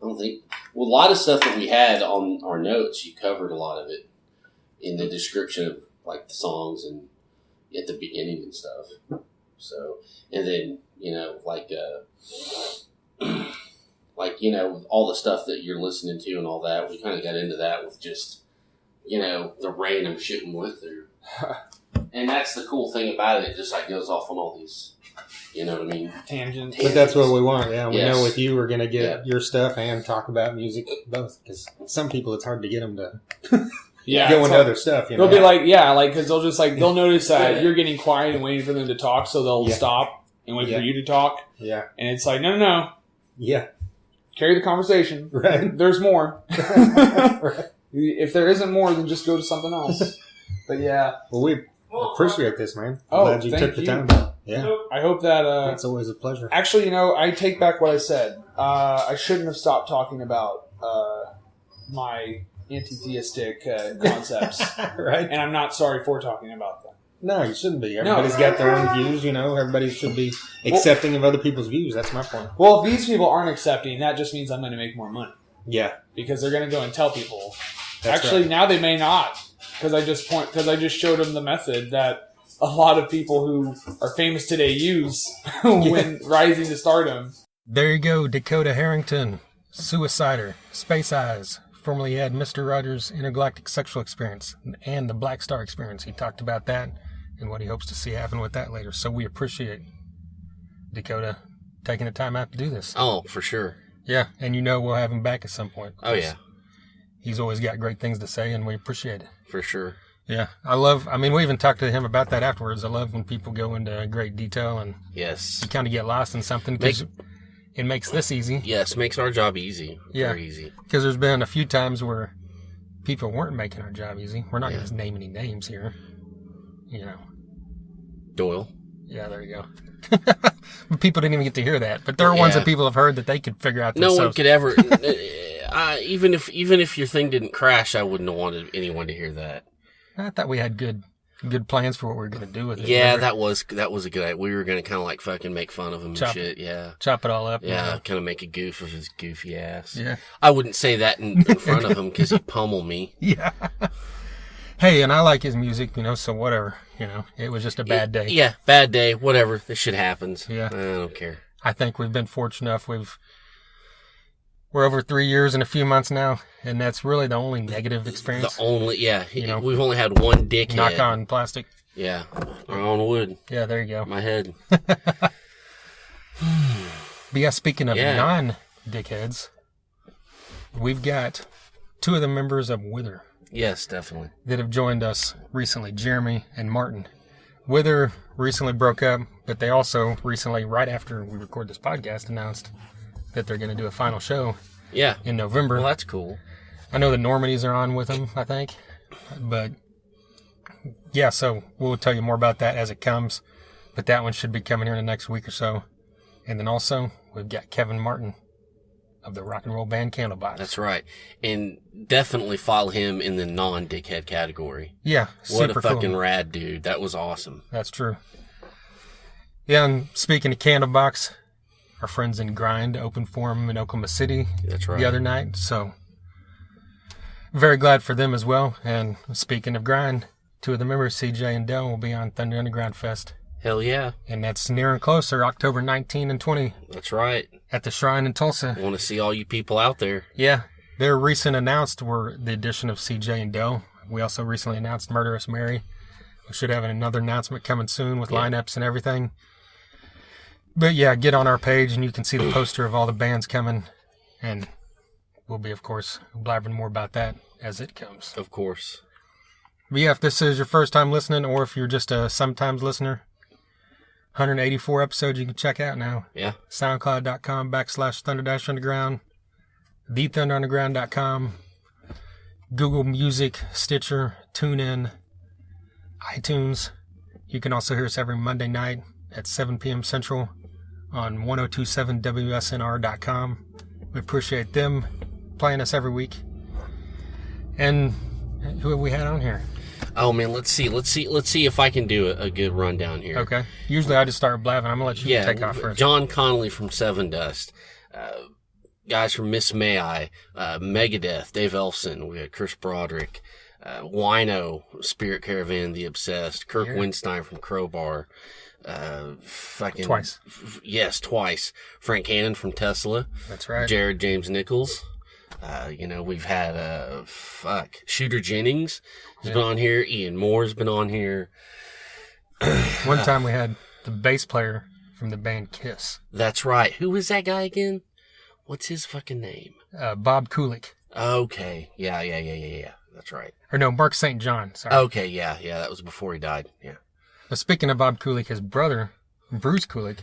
B: I don't think. Well, a lot of stuff that we had on our notes, you covered a lot of it in the description of the songs and at the beginning and stuff. So, and then all the stuff that you're listening to and all that, we kind of got into that with just the random shit we went through. And that's the cool thing about it. It just goes off on all these, you know what I mean?
C: Tangents.
D: But that's what we want. Yeah, we
B: Yes.
D: know with you, we're going to get your stuff and talk about music both. Because some people, it's hard to get them to
C: Yeah,
D: go
C: it's
D: into
C: like-
D: other stuff.
C: They'll be because they'll just they'll notice that you're getting quiet and waiting for them to talk, so they'll stop and wait
D: Yeah.
C: for you to talk.
D: Yeah.
C: And it's no,
D: Yeah.
C: carry the conversation.
D: Right.
C: There's more.
D: Right.
C: If there isn't more, then just go to something else. But yeah,
D: Well, we appreciate this, man.
C: Oh,
D: Glad you
C: thank
D: took the
C: you.
D: time. Yeah.
C: I hope that.
D: It's always a pleasure.
C: Actually, I take back what I said. I shouldn't have stopped talking about my anti-theistic concepts,
D: Right?
C: and I'm not sorry for talking about them.
D: No, you shouldn't be. Everybody's got their own views, Everybody should be accepting of other people's views. That's my point.
C: Well, if these people aren't accepting, that just means I'm going to make more money
D: Yeah.
C: because they're going to go and tell people.
D: That's
C: Actually,
D: right.
C: now they may not because I just showed them the method that a lot of people who are famous today use when rising to stardom.
A: There you go, Dakota Harrington, Suicider, Space Eyes. Formerly had Mr. Rogers' Intergalactic Sexual Experience and the Black Star Experience. He talked about that and what he hopes to see happen with that later. So we appreciate Dakota. taking the time out to do this.
B: Oh, for sure.
A: Yeah, and we'll have him back at some point.
B: Oh, yeah.
A: He's always got great things to say, and we appreciate it.
B: For sure.
A: Yeah, we even talked to him about that afterwards. I love when people go into great detail and
B: Yes.
A: you kind of get lost in something because it makes this easy.
B: Yes, makes our job easy.
A: Yeah.
B: Very easy.
A: Because there's been a few times where people weren't making our job easy. We're not going to name any names here.
B: Doyle.
A: Yeah, there you go. But people didn't even get to hear that. But there are ones that people have heard that they could figure out themselves.
B: No one could ever... even if your thing didn't crash, I wouldn't have wanted anyone to hear that.
A: I thought we had good plans for what we were going to do with it.
B: Yeah,
A: remember?
B: that was a good idea. We were going to kind of like fucking make fun of him and shit. Yeah.
A: Chop it all up.
B: Yeah, kind of make a goof of his goofy ass.
A: Yeah.
B: I wouldn't say that in front of him because he'd pummel me.
A: Yeah. Hey, and I like his music, so whatever. It was just a bad day.
B: Yeah, bad day, whatever. This shit happens.
A: Yeah.
B: I don't care.
A: I think we've been fortunate enough. We're over 3 years and a few months now, and that's really the only negative experience.
B: We've only had one dickhead.
A: Knock on plastic.
B: Yeah, or on wood.
A: Yeah, there you go.
B: My head.
A: But yeah, speaking of non-dickheads, we've got 2 of the members of Wither.
B: Yes, definitely.
A: That have joined us recently, Jeremy and Martin. Wither recently broke up, but they also recently, right after we record this podcast, announced that they're going to do a final show in November.
B: Well, that's cool.
A: I know the Normandies are on with them, I think. But, yeah, so we'll tell you more about that as it comes. But that one should be coming here in the next week or so. And then also, we've got Kevin Martin of the rock and roll band Candlebox.
B: That's right. And definitely follow him in the non-dickhead category.
A: Yeah,
B: what a fucking
A: cool.
B: rad dude. That was awesome.
A: That's true. Yeah, and speaking of Candlebox, our friends in Grind opened for them in Oklahoma City the other night. So, very glad for them as well. And speaking of Grind, 2 of the members, CJ and Dell, will be on Thunder Underground Fest.
B: Hell yeah.
A: And that's near and closer, October 19 and 20.
B: That's right.
A: At the Shrine in Tulsa.
B: I want to see all you people out there.
A: Yeah. Their recent announced were the addition of CJ and Dell. We also recently announced Murderous Mary. We should have another announcement coming soon with lineups and everything. But yeah, get on our page and you can see the poster of all the bands coming. And we'll be, of course, blabbering more about that as it comes.
B: Of course.
A: But yeah, if this is your first time listening or if you're just a sometimes listener, 184 episodes you can check out now.
B: Yeah.
A: SoundCloud.com/Thunder-Underground, TheThunderUnderground.com, Google Music, Stitcher, TuneIn, iTunes. You can also hear us every Monday night at 7 p.m. Central on 1027WSNR.com. We appreciate them playing us every week. And who have we had on here?
B: Oh man, let's see if I can do a good rundown here.
A: Okay. Usually I just start blabbing. I'm gonna let you take off first.
B: John Connolly from Seven Dust, guys from Miss May I, Megadeth, Dave Elfson. We had Chris Broderick, Wino, Spirit Caravan, The Obsessed, Kirk Winstein from Crowbar,
A: twice.
B: Yes, twice. Frank Hannon from Tesla.
A: That's right.
B: Jared James Nichols. We've had Shooter Jennings has been on here. Ian Moore's been on here.
A: One time we had the bass player from the band Kiss.
B: That's right. Who is that guy again? What's his fucking name?
A: Bob Kulick.
B: Okay. Yeah. That's right.
A: Or no, Mark St. John. Sorry.
B: Okay. Yeah. That was before he died. Yeah.
A: But speaking of Bob Kulick, his brother, Bruce Kulick,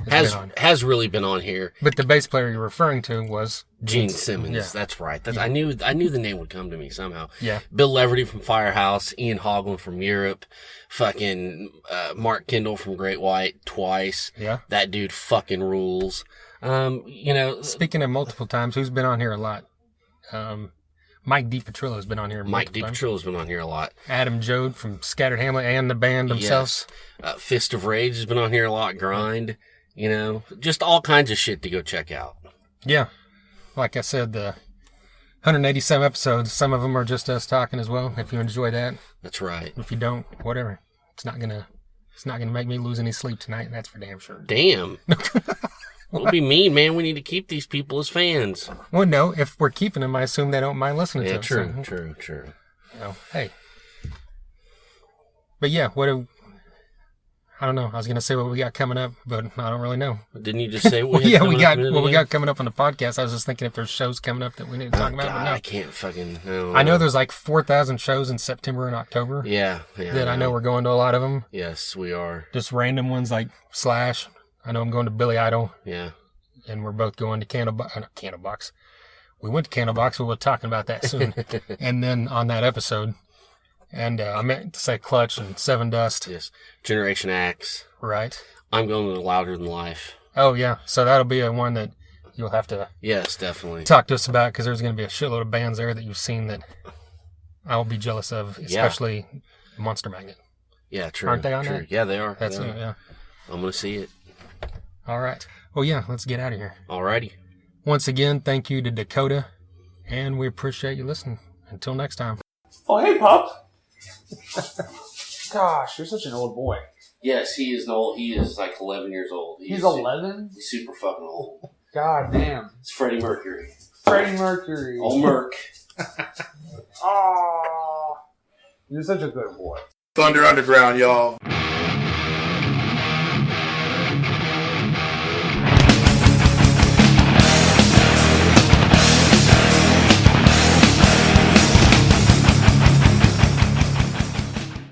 B: has really been on here.
A: But the bass player you're referring to was
B: Gene Simmons.
A: Yeah.
B: That's right. I knew the name would come to me somehow.
A: Yeah.
B: Bill Leverty from Firehouse, Ian Hoglund from Europe, fucking Mark Kendall from Great White twice.
A: Yeah.
B: That dude fucking rules.
A: Speaking of multiple times, who's been on here a lot? Mike DiPetrillo's been on here.
B: Mike DiPetrillo's been on here a lot.
A: Adam Jode from Scattered Hamlet and the band themselves.
B: Yes. Fist of Rage has been on here a lot. Grind, just all kinds of shit to go check out.
A: Yeah. Like I said, the 187 episodes, some of them are just us talking as well. If you enjoy that.
B: That's right.
A: If you don't, whatever. It's not gonna make me lose any sleep tonight. That's for damn sure.
B: Damn. Don't be mean, man. We need to keep these people as fans.
A: Well, no. If we're keeping them, I assume they don't mind listening to us.
B: True.
A: Hey. But yeah, I don't know. I was going to say what we got coming up, but I don't really know.
B: Didn't you just say
A: Well, yeah, we got what we got coming up on the podcast. I was just thinking if there's shows coming up that we need to talk about.
B: God,
A: but no.
B: I can't fucking.
A: I know there's like 4,000 shows in September and October.
B: Yeah.
A: That I know we're going to a lot of them.
B: Yes, we are.
A: Just random ones like Slash. I know I'm going to Billy Idol.
B: Yeah.
A: And we're both going to Candlebox. We went to Candlebox, but we'll be talking about that soon. And then on that episode. And I meant to say Clutch and Seven Dust.
B: Yes. Generation Axe.
A: Right.
B: I'm going to Louder Than Life.
A: Oh, yeah. So that'll be a one that you'll have to
B: yes, definitely
A: talk to us about, because there's going to be a shitload of bands there that you've seen that I'll be jealous of, especially Monster Magnet.
B: Yeah, true.
A: Aren't they on that?
B: Yeah, they are.
A: That's it, yeah.
B: I'm going to see it.
A: All right. Well, yeah, let's get out of here.
B: Alrighty.
A: Once again, thank you to Dakota, and we appreciate you listening. Until next time.
C: Oh, hey, Pop. Gosh, you're such an old boy.
B: Yes, he is old. He is like 11 years old.
C: He's 11?
B: He's super fucking old.
C: God damn.
B: It's Freddie Mercury.
C: Freddie Mercury.
B: Old Merc.
C: Aww. You're such a good boy.
E: Thunder Underground, y'all.